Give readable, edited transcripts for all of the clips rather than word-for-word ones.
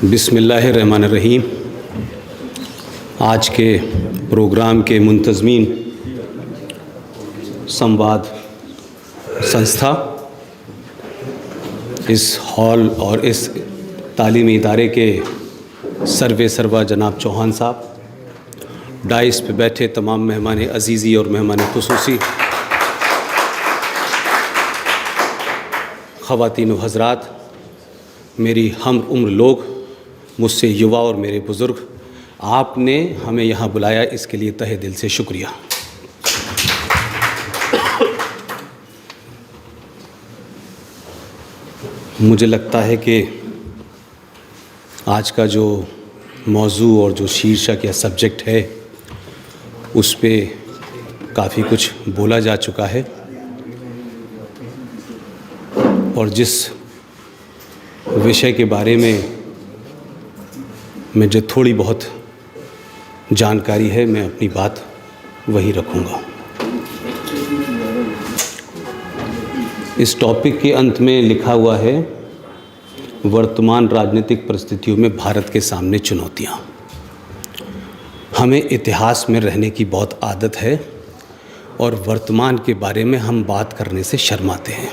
बिस्मिल्लाहिर्रहमानिर्रहीम। आज के प्रोग्राम के मुंतज़मीन संवाद संस्था, इस हॉल और इस तालीमी इदारे के सर्वे सर्वा जनाब चौहान साहब, डाइस पे बैठे तमाम मेहमान अज़ीज़ी और मेहमान खुसूसी, ख़वातीन व हज़रात, मेरी हम उम्र लोग, मुझसे युवा और मेरे बुज़ुर्ग, आपने हमें यहाँ बुलाया, इसके लिए तहे दिल से शुक्रिया। मुझे लगता है कि आज का जो मौजू और जो शीर्षक या सब्जेक्ट है, उस पे काफ़ी कुछ बोला जा चुका है और जिस विषय के बारे में मुझे थोड़ी बहुत जानकारी है, मैं अपनी बात वही रखूँगा। इस टॉपिक के अंत में लिखा हुआ है, वर्तमान राजनीतिक परिस्थितियों में भारत के सामने चुनौतियाँ। हमें इतिहास में रहने की बहुत आदत है और वर्तमान के बारे में हम बात करने से शर्माते हैं।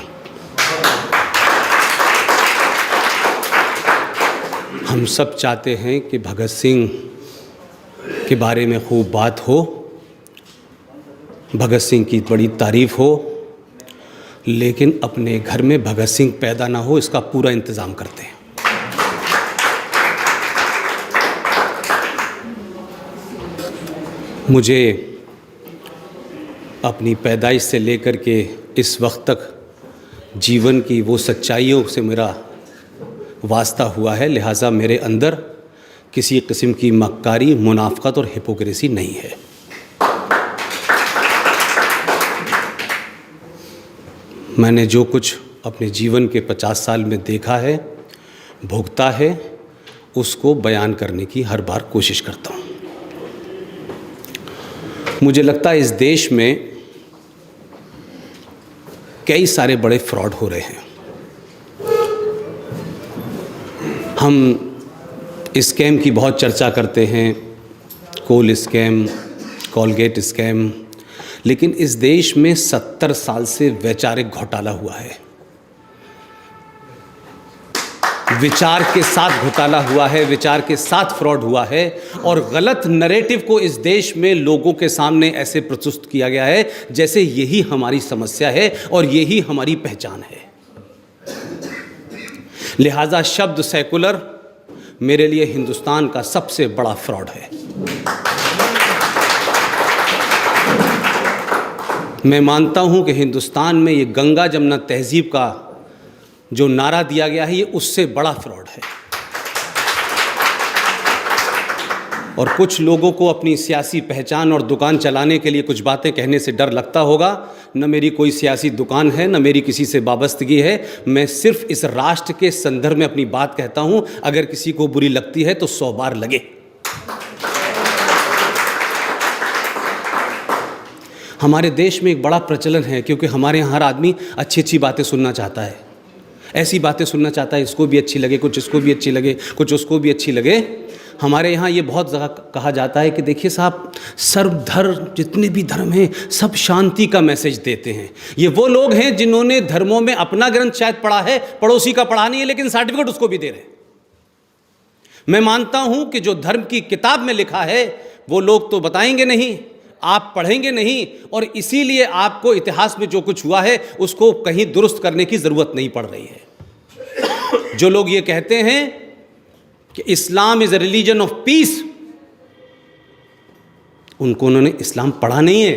हम सब चाहते हैं कि भगत सिंह के बारे में खूब बात हो, भगत सिंह की बड़ी तारीफ़ हो, लेकिन अपने घर में भगत सिंह पैदा ना हो, इसका पूरा इंतज़ाम करते हैं। मुझे अपनी पैदाइश से लेकर के इस वक्त तक जीवन की वो सच्चाइयों से मेरा वास्ता हुआ है, लिहाजा मेरे अंदर किसी किस्म की मक्कारी, मुनाफ़क़त और हिपोक्रेसी नहीं है। मैंने जो कुछ अपने जीवन के 50 साल में देखा है, भुगता है, उसको बयान करने की हर बार कोशिश करता हूँ। मुझे लगता है इस देश में कई सारे बड़े फ्रॉड हो रहे हैं। हम स्कैम की बहुत चर्चा करते हैं, कोल स्कैम, कोलगेट स्कैम, लेकिन इस देश में 70 साल से वैचारिक घोटाला हुआ है। विचार के साथ घोटाला हुआ है, विचार के साथ फ्रॉड हुआ है और गलत नैरेटिव को इस देश में लोगों के सामने ऐसे प्रस्तुत किया गया है जैसे यही हमारी समस्या है और यही हमारी पहचान है। लिहाजा शब्द सेकुलर मेरे लिए हिंदुस्तान का सबसे बड़ा फ्रॉड है। मैं मानता हूं कि हिंदुस्तान में ये गंगा जमुना तहजीब का जो नारा दिया गया है, ये उससे बड़ा फ्रॉड है। और कुछ लोगों को अपनी सियासी पहचान और दुकान चलाने के लिए कुछ बातें कहने से डर लगता होगा। न मेरी कोई सियासी दुकान है, न मेरी किसी से वाबस्तगी है। मैं सिर्फ इस राष्ट्र के संदर्भ में अपनी बात कहता हूं। अगर किसी को बुरी लगती है तो 100 बार लगे। हमारे देश में एक बड़ा प्रचलन है, क्योंकि हमारे यहाँ हर आदमी अच्छी अच्छी बातें सुनना चाहता है, ऐसी बातें सुनना चाहता है, इसको भी अच्छी लगे, कुछ इसको भी अच्छी लगे, कुछ उसको भी अच्छी लगे। हमारे यहाँ ये बहुत जगह कहा जाता है कि देखिए साहब, सर्वधर्म, जितने भी धर्म हैं सब शांति का मैसेज देते हैं। ये वो लोग हैं जिन्होंने धर्मों में अपना ग्रंथ शायद पढ़ा है, पड़ोसी का पढ़ा नहीं है, लेकिन सर्टिफिकेट उसको भी दे रहे हैं। मैं मानता हूं कि जो धर्म की किताब में लिखा है वो लोग तो बताएंगे नहीं, आप पढ़ेंगे नहीं, और इसीलिए आपको इतिहास में जो कुछ हुआ है उसको कहीं दुरुस्त करने की ज़रूरत नहीं पड़ रही है। जो लोग ये कहते हैं कि Islam is a religion of peace, उन्होंने इस्लाम पढ़ा नहीं है।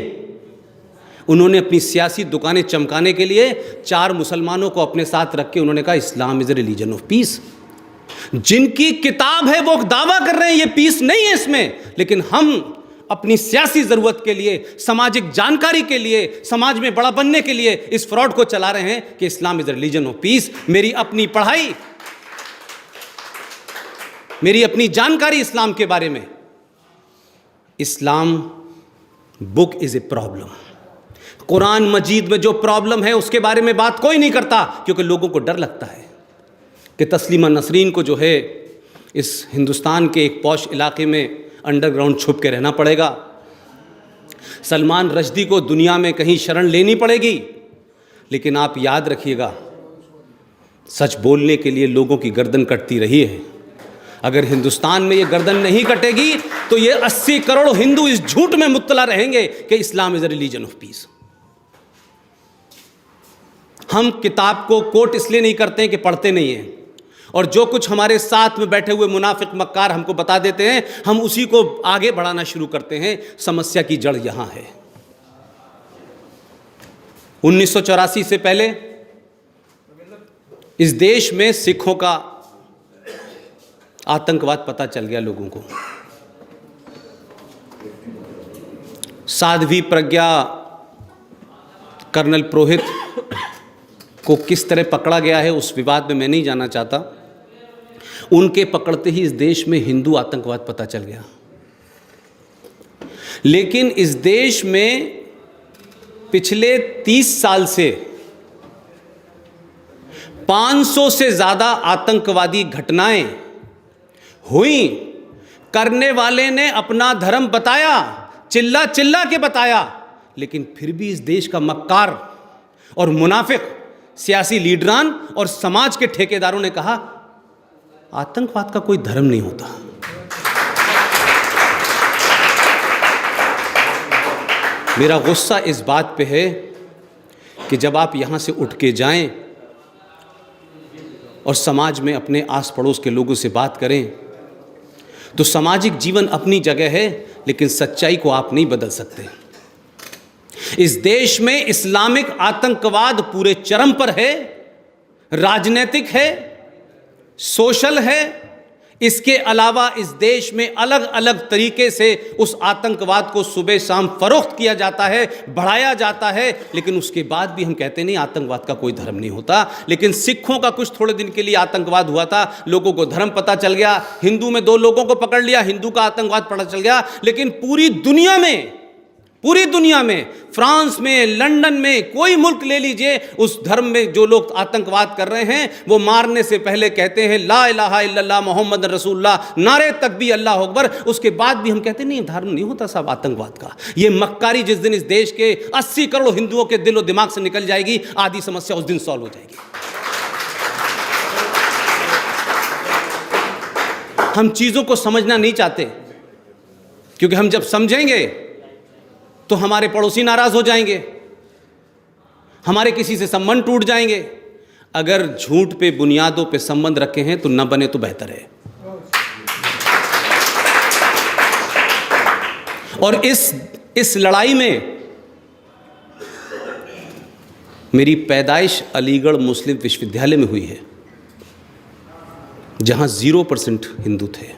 उन्होंने अपनी सियासी दुकानें चमकाने के लिए 4 मुसलमानों को अपने साथ रख के उन्होंने कहा Islam is a religion of peace. जिनकी किताब है वो दावा कर रहे हैं ये पीस नहीं है इसमें, लेकिन हम अपनी सियासी ज़रूरत के लिए, सामाजिक जानकारी के लिए, समाज में बड़ा बनने के लिए इस फ्रॉड को चला रहे हैं कि Islam is a religion of peace. मेरी अपनी पढ़ाई, मेरी अपनी जानकारी इस्लाम के बारे में, Islam book is a problem. कुरान मजीद में जो प्रॉब्लम है उसके बारे में बात कोई नहीं करता, क्योंकि लोगों को डर लगता है कि तस्लीमा नसरीन को जो है इस हिंदुस्तान के एक पॉश इलाके में अंडरग्राउंड छुप के रहना पड़ेगा। सलमान रश्दी को दुनिया में कहीं शरण लेनी पड़ेगी। लेकिन आप याद रखिएगा, सच बोलने के लिए लोगों की गर्दन कटती रही है। अगर हिंदुस्तान में ये गर्दन नहीं कटेगी तो ये 80 करोड़ हिंदू इस झूठ में मुब्तला रहेंगे कि Islam is a religion of peace. हम किताब को कोट इसलिए नहीं करते हैं कि पढ़ते नहीं हैं, और जो कुछ हमारे साथ में बैठे हुए मुनाफिक मक्कार हमको बता देते हैं, हम उसी को आगे बढ़ाना शुरू करते हैं। समस्या की जड़ यहां है। 1984 से पहले इस देश में सिखों का आतंकवाद पता चल गया लोगों को। साध्वी प्रज्ञा, कर्नल पुरोहित को किस तरह पकड़ा गया है उस विवाद में मैं नहीं जाना चाहता। उनके पकड़ते ही इस देश में हिंदू आतंकवाद पता चल गया। लेकिन इस देश में पिछले 30 साल से 500 से ज्यादा आतंकवादी घटनाएं हुई। करने वाले ने अपना धर्म बताया, चिल्ला चिल्ला के बताया, लेकिन फिर भी इस देश का मक्कार और मुनाफिक सियासी लीडरान और समाज के ठेकेदारों ने कहा आतंकवाद का कोई धर्म नहीं होता। मेरा गुस्सा इस बात पे है कि जब आप यहां से उठ के जाएं और समाज में अपने आस पड़ोस के लोगों से बात करें, तो सामाजिक जीवन अपनी जगह है, लेकिन सच्चाई को आप नहीं बदल सकते। इस देश में इस्लामिक आतंकवाद पूरे चरम पर है, राजनीतिक है, सोशल है। इसके अलावा इस देश में अलग अलग तरीके से उस आतंकवाद को सुबह शाम फरोख्त किया जाता है, बढ़ाया जाता है। लेकिन उसके बाद भी हम कहते नहीं आतंकवाद का कोई धर्म नहीं होता। लेकिन सिखों का कुछ थोड़े दिन के लिए आतंकवाद हुआ था, लोगों को धर्म पता चल गया। हिंदू में 2 लोगों को पकड़ लिया, हिंदू का आतंकवाद पता चल गया। लेकिन पूरी दुनिया में, फ्रांस में, लंदन में, कोई मुल्क ले लीजिए, उस धर्म में जो लोग आतंकवाद कर रहे हैं वो मारने से पहले कहते हैं ला इलाहा इल्लल्लाह मोहम्मद रसूलुल्लाह, नारे तकबीर अल्लाह अकबर। उसके बाद भी हम कहते नहीं धर्म नहीं होता साहब आतंकवाद का। ये मक्कारी जिस दिन इस देश के 80 करोड़ हिंदुओं के दिलो दिमाग से निकल जाएगी, आधी समस्या उस दिन सॉल्व हो जाएगी। हम चीजों को समझना नहीं चाहते, क्योंकि हम जब समझेंगे तो हमारे पड़ोसी नाराज हो जाएंगे, हमारे किसी से संबंध टूट जाएंगे। अगर झूठ पे बुनियादों पे संबंध रखे हैं तो न बने तो बेहतर है। और इस लड़ाई में मेरी पैदाइश अलीगढ़ मुस्लिम विश्वविद्यालय में हुई है, जहां 0% हिंदू थे।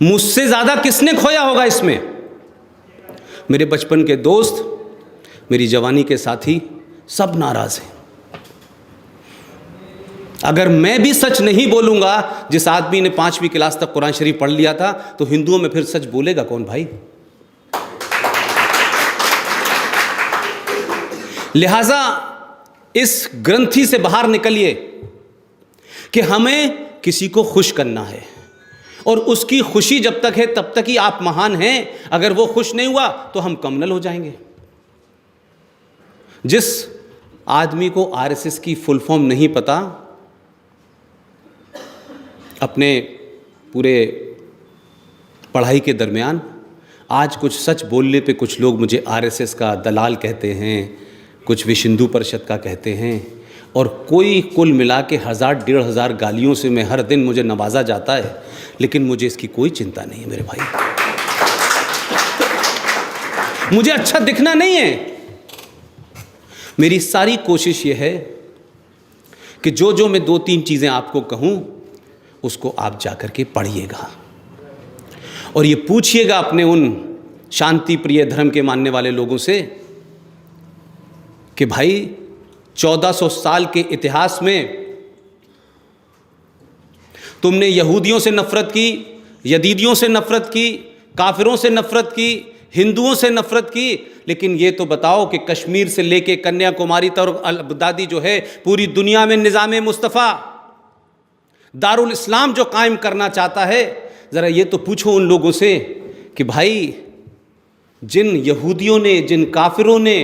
मुझसे ज्यादा किसने खोया होगा इसमें? मेरे बचपन के दोस्त, मेरी जवानी के साथी, सब नाराज हैं। अगर मैं भी सच नहीं बोलूंगा, जिस आदमी ने 5वीं क्लास तक कुरान शरीफ पढ़ लिया था, तो हिंदुओं में फिर सच बोलेगा कौन भाई? लिहाजा इस ग्रंथि से बाहर निकलिए कि हमें किसी को खुश करना है, और उसकी खुशी जब तक है तब तक ही आप महान हैं। अगर वो खुश नहीं हुआ तो हम कमनल हो जाएंगे। जिस आदमी को आरएसएस की फुल फॉर्म नहीं पता, अपने पूरे पढ़ाई के दरमियान आज कुछ सच बोलने पे कुछ लोग मुझे आरएसएस का दलाल कहते हैं, कुछ विश्व हिंदू परिषद का कहते हैं, और कोई कुल मिला के 1000-1500 गालियों से मैं हर दिन मुझे नवाजा जाता है। लेकिन मुझे इसकी कोई चिंता नहीं है मेरे भाई। मुझे अच्छा दिखना नहीं है। मेरी सारी कोशिश यह है कि जो मैं 2-3 चीज़ें आपको कहूं, उसको आप जाकर के पढ़िएगा और ये पूछिएगा अपने उन शांति प्रिय धर्म के मानने वाले लोगों से कि भाई 1400 साल के इतिहास में तुमने यहूदियों से नफरत की, यजीदियों से नफरत की, काफिरों से नफरत की, हिंदुओं से नफरत की, लेकिन ये तो बताओ कि कश्मीर से लेके कन्याकुमारी तक अल बगदादी जो है पूरी दुनिया में निज़ाम मुस्तफ़ा दारुल इस्लाम जो कायम करना चाहता है, ज़रा ये तो पूछो उन लोगों से कि भाई जिन यहूदियों ने, जिन काफिरों ने,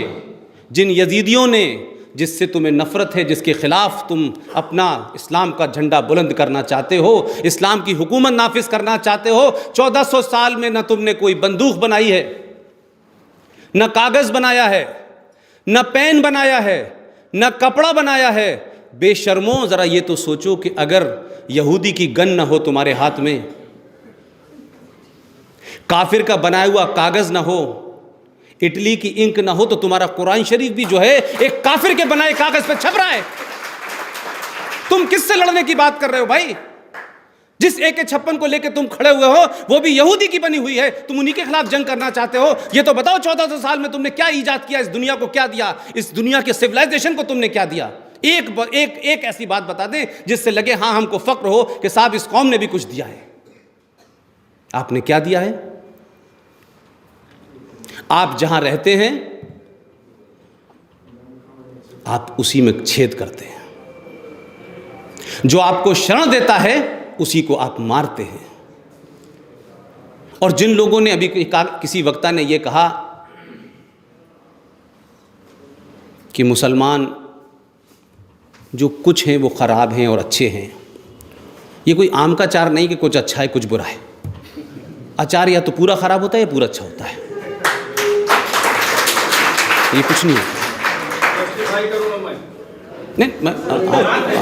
जिन यजीदियों ने, जिससे तुम्हें नफ़रत है, जिसके ख़िलाफ़ तुम अपना इस्लाम का झंडा बुलंद करना चाहते हो, इस्लाम की हुकूमत नाफिज करना चाहते हो, 1400 साल में न तुमने कोई बंदूक बनाई है, न कागज़ बनाया है, न पेन बनाया है, न कपड़ा बनाया है। बेशर्मों, ज़रा ये तो सोचो कि अगर यहूदी की गन न हो तुम्हारे हाथ में, काफिर का बनाया हुआ कागज़ न हो, इटली की इंक ना हो, तो तुम्हारा कुरान शरीफ भी जो है एक काफिर के बनाए कागज पे छप रहा है। तुम किससे लड़ने की बात कर रहे हो भाई? जिस AK-56 को लेकर तुम खड़े हुए हो वो भी यहूदी की बनी हुई है, तुम उन्हीं के खिलाफ जंग करना चाहते हो। ये तो बताओ 1400 साल में तुमने क्या ईजाद किया, इस दुनिया को क्या दिया, इस दुनिया के सिविलाइजेशन को तुमने क्या दिया? एक ऐसी बात बता दें जिससे लगे हां हमको फक्र हो कि साहब इस कौम ने भी कुछ दिया है। आपने क्या दिया है? आप जहां रहते हैं आप उसी में छेद करते हैं, जो आपको शरण देता है उसी को आप मारते हैं। और जिन लोगों ने अभी किसी वक्ता ने यह कहा कि मुसलमान जो कुछ हैं वो ख़राब हैं और अच्छे हैं, ये कोई आम का अचार नहीं कि कुछ अच्छा है कुछ बुरा है। अचार या तो पूरा ख़राब होता है या पूरा अच्छा होता है, ये कुछ नहीं है। नहीं,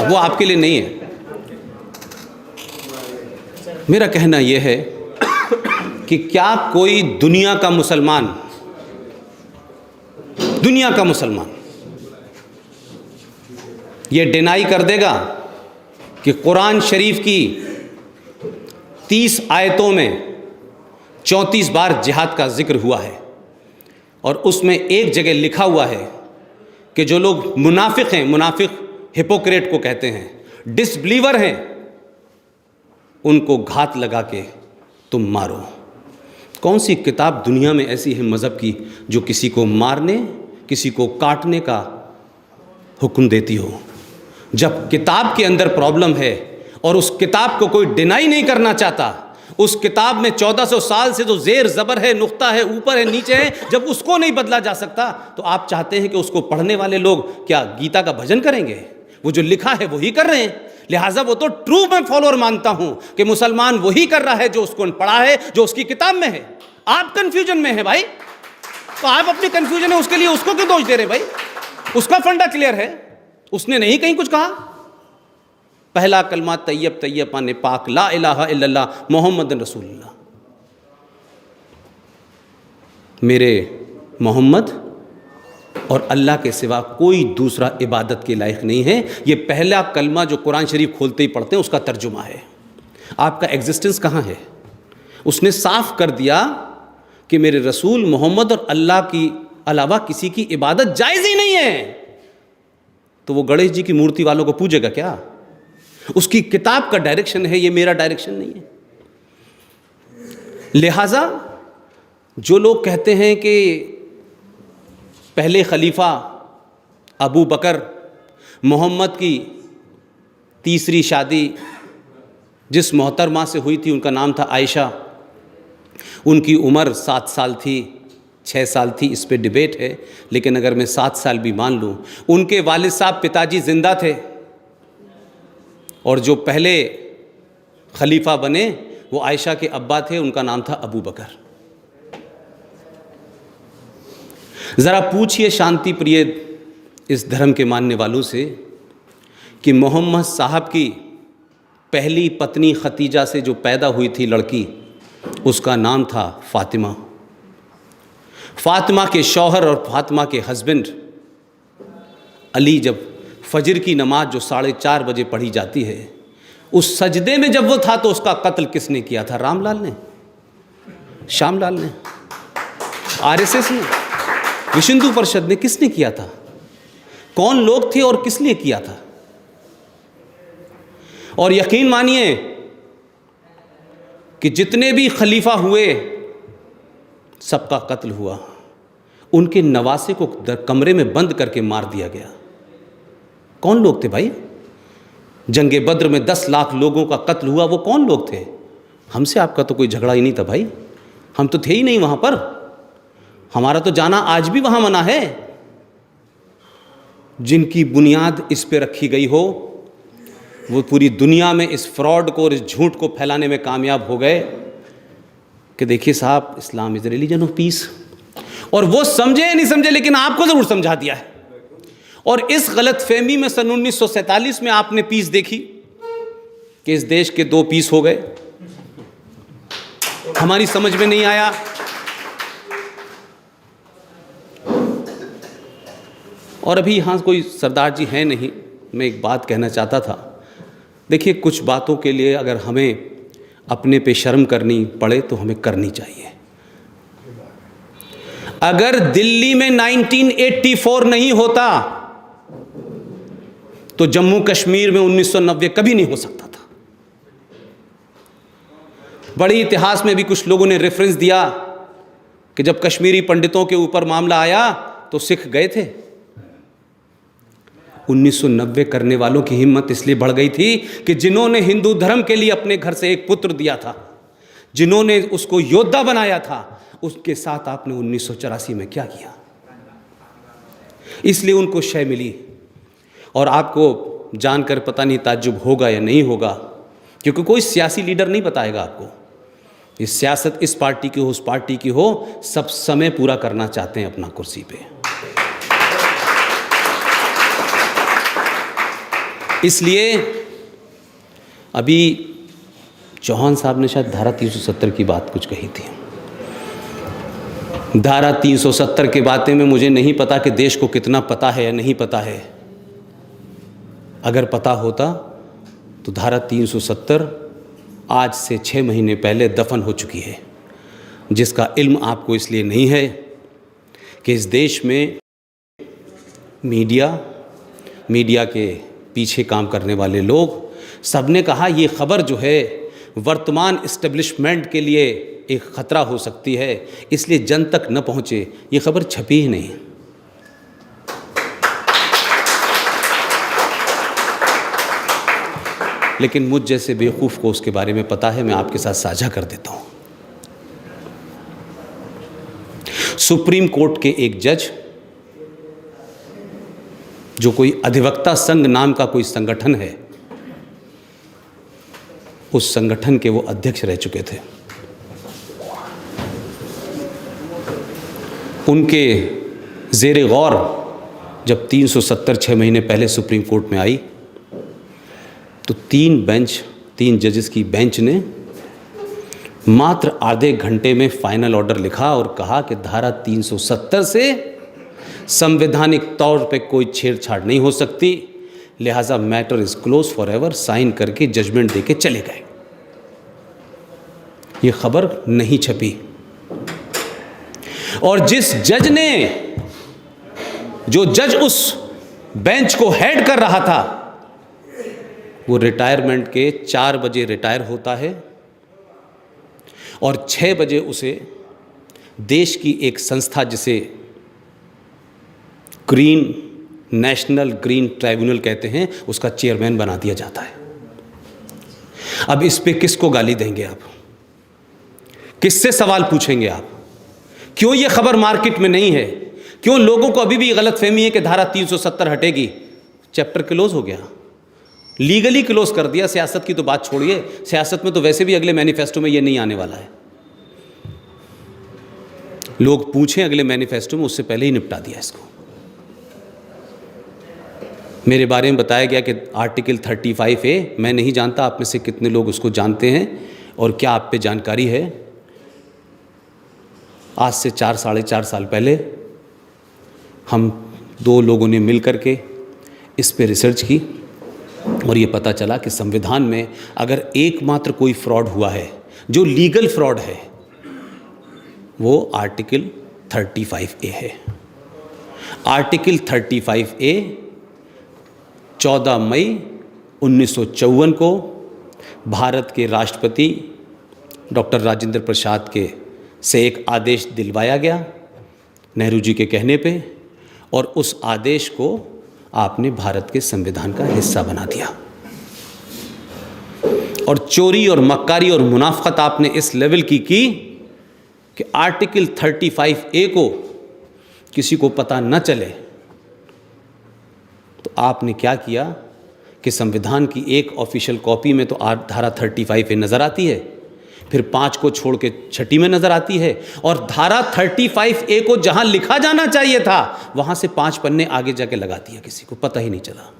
वो आपके लिए नहीं है। मेरा कहना यह है कि क्या कोई दुनिया का मुसलमान ये डिनाई कर देगा कि कुरान शरीफ की 30 आयतों में 34 बार जिहाद का जिक्र हुआ है और उसमें एक जगह लिखा हुआ है कि जो लोग मुनाफिक हैं, मुनाफिक हिपोक्रेट को कहते हैं, डिसबिलीवर हैं, उनको घात लगा के तुम मारो। कौन सी किताब दुनिया में ऐसी है मज़हब की जो किसी को मारने, किसी को काटने का हुक्म देती हो? जब किताब के अंदर प्रॉब्लम है और उस किताब को कोई डिनाई नहीं करना चाहता, उस किताब में 1400 साल से जो ज़ेर ज़बर है, नुक्ता है, ऊपर है, नीचे है, जब उसको नहीं बदला जा सकता, तो आप चाहते हैं कि उसको पढ़ने वाले लोग क्या गीता का भजन करेंगे? वो जो लिखा है वही कर रहे हैं। लिहाजा वो तो ट्रू मैं फॉलोअर मानता हूं कि मुसलमान वही कर रहा है जो उसको पढ़ा है, जो उसकी किताब में है। आप कंफ्यूजन में है भाई, तो आप अपनी कंफ्यूजन है उसके लिए उसको क्यों दोष दे रहे भाई? उसका फंडा क्लियर है, उसने नहीं कहीं कुछ कहा। पहला कलमा तैयब तैयब पाने पाक ला इलाहा इल्लल्लाह मोहम्मद रसूलुल्लाह। मेरे मोहम्मद और अल्लाह के सिवा कोई दूसरा इबादत के लायक नहीं है। ये पहला कलमा जो कुरान शरीफ खोलते ही पढ़ते हैं उसका तर्जुमा है। आपका एग्जिस्टेंस कहाँ है? उसने साफ कर दिया कि मेरे रसूल मोहम्मद और अल्लाह की अलावा किसी की इबादत जायज़ ही नहीं है। तो वो गणेश जी की मूर्ति वालों को पूजेगा क्या? उसकी किताब का डायरेक्शन है, ये मेरा डायरेक्शन नहीं है। लिहाजा जो लोग कहते हैं कि पहले खलीफा अबू बकर, मोहम्मद की तीसरी शादी जिस मोहतरमा से हुई थी उनका नाम था आयशा, उनकी उम्र 7 साल थी, 6 साल थी, इस पे डिबेट है, लेकिन अगर मैं 7 साल भी मान लूँ, उनके वालिद साहब पिताजी ज़िंदा थे और जो पहले खलीफा बने वो आयशा के अब्बा थे, उनका नाम था अबू बकर। ज़रा पूछिए शांति प्रिय इस धर्म के मानने वालों से कि मोहम्मद साहब की पहली पत्नी खतीजा से जो पैदा हुई थी लड़की, उसका नाम था फ़ातिमा। फ़ातिमा के शौहर और फ़ातिमा के हस्बैंड अली, जब फजर की नमाज जो 4:30 बजे पढ़ी जाती है, उस सजदे में जब वो था तो उसका कत्ल किसने किया था? रामलाल ने, श्यामलाल ने, RSS ने, विश्व हिंदू परिषद ने, किसने किया था? कौन लोग थे और किस लिए किया था? और यकीन मानिए कि जितने भी खलीफा हुए सबका कत्ल हुआ, उनके नवासे को कमरे में बंद करके मार दिया गया। कौन लोग थे भाई? जंगे बद्र में 10 लाख लोगों का कत्ल हुआ, वो कौन लोग थे? हमसे आपका तो कोई झगड़ा ही नहीं था भाई, हम तो थे ही नहीं वहाँ पर। हमारा तो जाना आज भी वहाँ मना है। जिनकी बुनियाद इस पे रखी गई हो वो पूरी दुनिया में इस फ्रॉड को और इस झूठ को फैलाने में कामयाब हो गए कि देखिए साहब, इस्लाम इज़ रिलीजन ऑफ पीस। और वो समझे या नहीं समझे, लेकिन आपको ज़रूर समझा दिया है। और इस गलत फहमी में सन 1947 में आपने पीस देखी कि इस देश के 2 पीस हो गए। हमारी समझ में नहीं आया। और अभी यहाँ कोई सरदार जी हैं नहीं, मैं एक बात कहना चाहता था। देखिए, कुछ बातों के लिए अगर हमें अपने पे शर्म करनी पड़े तो हमें करनी चाहिए। अगर दिल्ली में 1984 नहीं होता तो जम्मू कश्मीर में 1990 कभी नहीं हो सकता था। बड़े इतिहास में भी कुछ लोगों ने रेफरेंस दिया कि जब कश्मीरी पंडितों के ऊपर मामला आया तो सिख गए थे। 1990 करने वालों की हिम्मत इसलिए बढ़ गई थी कि जिन्होंने हिंदू धर्म के लिए अपने घर से एक पुत्र दिया था, जिन्होंने उसको योद्धा बनाया था, उसके साथ आपने 1984 में क्या किया? इसलिए उनको शय मिली। और आपको जानकर पता नहीं ताज्जुब होगा या नहीं होगा, क्योंकि कोई सियासी लीडर नहीं बताएगा आपको। ये सियासत इस पार्टी की हो, उस पार्टी की हो, सब समय पूरा करना चाहते हैं अपना कुर्सी पे। इसलिए अभी चौहान साहब ने शायद धारा 370 की बात कुछ कही थी। धारा 370 की बातें में मुझे नहीं पता कि देश को कितना पता है या नहीं पता है। अगर पता होता तो धारा 370 आज से 6 महीने पहले दफन हो चुकी है, जिसका इल्म आपको इसलिए नहीं है कि इस देश में मीडिया के पीछे काम करने वाले लोग सबने कहा ये खबर जो है वर्तमान इस्टेब्लिशमेंट के लिए एक ख़तरा हो सकती है, इसलिए जन तक न पहुँचे। ये खबर छपी ही नहीं। लेकिन मुझ जैसे बेवकूफ़ को उसके बारे में पता है, मैं आपके साथ साझा कर देता हूँ। सुप्रीम कोर्ट के एक जज, जो कोई अधिवक्ता संघ नाम का कोई संगठन है, उस संगठन के वो अध्यक्ष रह चुके थे। उनके ज़ेरे गौर जब 370 6 महीने पहले सुप्रीम कोर्ट में आई तो 3 जजेस की बेंच ने मात्र आधे घंटे में फाइनल ऑर्डर लिखा और कहा कि धारा 370 से संवैधानिक तौर पे कोई छेड़छाड़ नहीं हो सकती, लिहाजा matter is close forever, sign करके जजमेंट देके चले गए। ये खबर नहीं छपी। और जो जज उस बेंच को हेड कर रहा था, वो रिटायरमेंट के 4 बजे रिटायर होता है और 6 बजे उसे देश की एक संस्था जिसे नेशनल ग्रीन ट्राइब्यूनल कहते हैं, उसका चेयरमैन बना दिया जाता है। अब इस पे किसको गाली देंगे आप? किससे सवाल पूछेंगे आप? क्यों ये खबर मार्केट में नहीं है? क्यों लोगों को अभी भी गलतफहमी है कि धारा 370 हटेगी? चैप्टर क्लोज हो गया, लीगली क्लोज कर दिया। सियासत की तो बात छोड़िए, सियासत में तो वैसे भी अगले मैनिफेस्टो में ये नहीं आने वाला है। लोग पूछें अगले मैनिफेस्टो में, उससे पहले ही निपटा दिया इसको। मेरे बारे में बताया गया कि आर्टिकल 35A, मैं नहीं जानता आप में से कितने लोग उसको जानते हैं और क्या आप पे जानकारी है। आज से 4-4.5 साल पहले हम 2 लोगों ने मिल कर के इस पे रिसर्च की और ये पता चला कि संविधान में अगर एकमात्र कोई फ्रॉड हुआ है जो लीगल फ्रॉड है, वो आर्टिकल 35A है। आर्टिकल 35A 14 मई 1954 को भारत के राष्ट्रपति डॉक्टर राजेंद्र प्रसाद से एक आदेश दिलवाया गया नेहरू जी के कहने पे, और उस आदेश को आपने भारत के संविधान का हिस्सा बना दिया। और चोरी और मक्कारी और मुनाफत आपने इस लेवल की कि आर्टिकल 35A को किसी को पता न चले। तो आपने क्या किया कि संविधान की एक ऑफिशियल कॉपी में तो धारा 35A नज़र आती है, फिर 5 को छोड़ के 6 में नज़र आती है, और धारा 35A को जहां लिखा जाना चाहिए था वहां से 5 पन्ने आगे जाके लगा दिया, किसी को पता ही नहीं चला।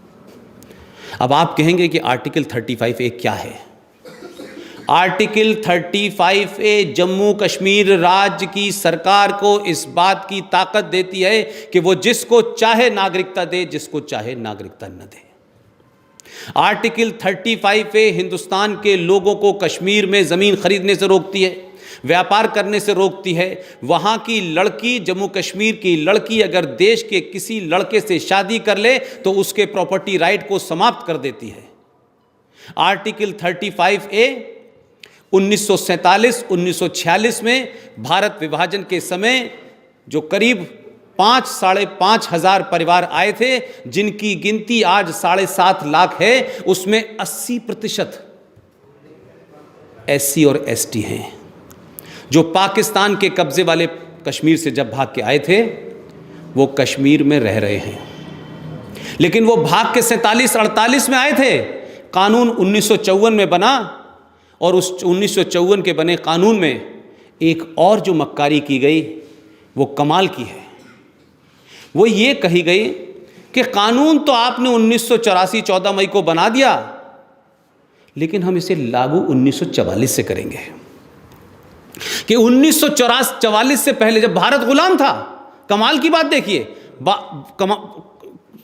अब आप कहेंगे कि आर्टिकल 35A क्या है? आर्टिकल 35A जम्मू कश्मीर राज्य की सरकार को इस बात की ताकत देती है कि वो जिसको चाहे नागरिकता दे, जिसको चाहे नागरिकता न दे। आर्टिकल 35A हिंदुस्तान के लोगों को कश्मीर में ज़मीन खरीदने से रोकती है, व्यापार करने से रोकती है। वहाँ की लड़की, जम्मू कश्मीर की लड़की अगर देश के किसी लड़के से शादी कर ले तो उसके प्रॉपर्टी राइट को समाप्त कर देती है। आर्टिकल 35A 1947-1946 में भारत विभाजन के समय जो करीब 5-5.5 हजार परिवार आए थे, जिनकी गिनती आज 7.5 लाख है, उसमें 80% SC और ST हैं, जो पाकिस्तान के कब्जे वाले कश्मीर से जब भाग के आए थे वो कश्मीर में रह रहे हैं। लेकिन वो भाग के 47-48 में आए थे। कानून 1954 में बना और उस 1954 के बने कानून में एक और जो मक्कारी की गई वो कमाल की है। वो ये कही गई कि कानून तो आपने 1984 14 मई को बना दिया, लेकिन हम इसे लागू 1944 से करेंगे। कि 1944 से पहले जब भारत गुलाम था, कमाल की बात देखिए,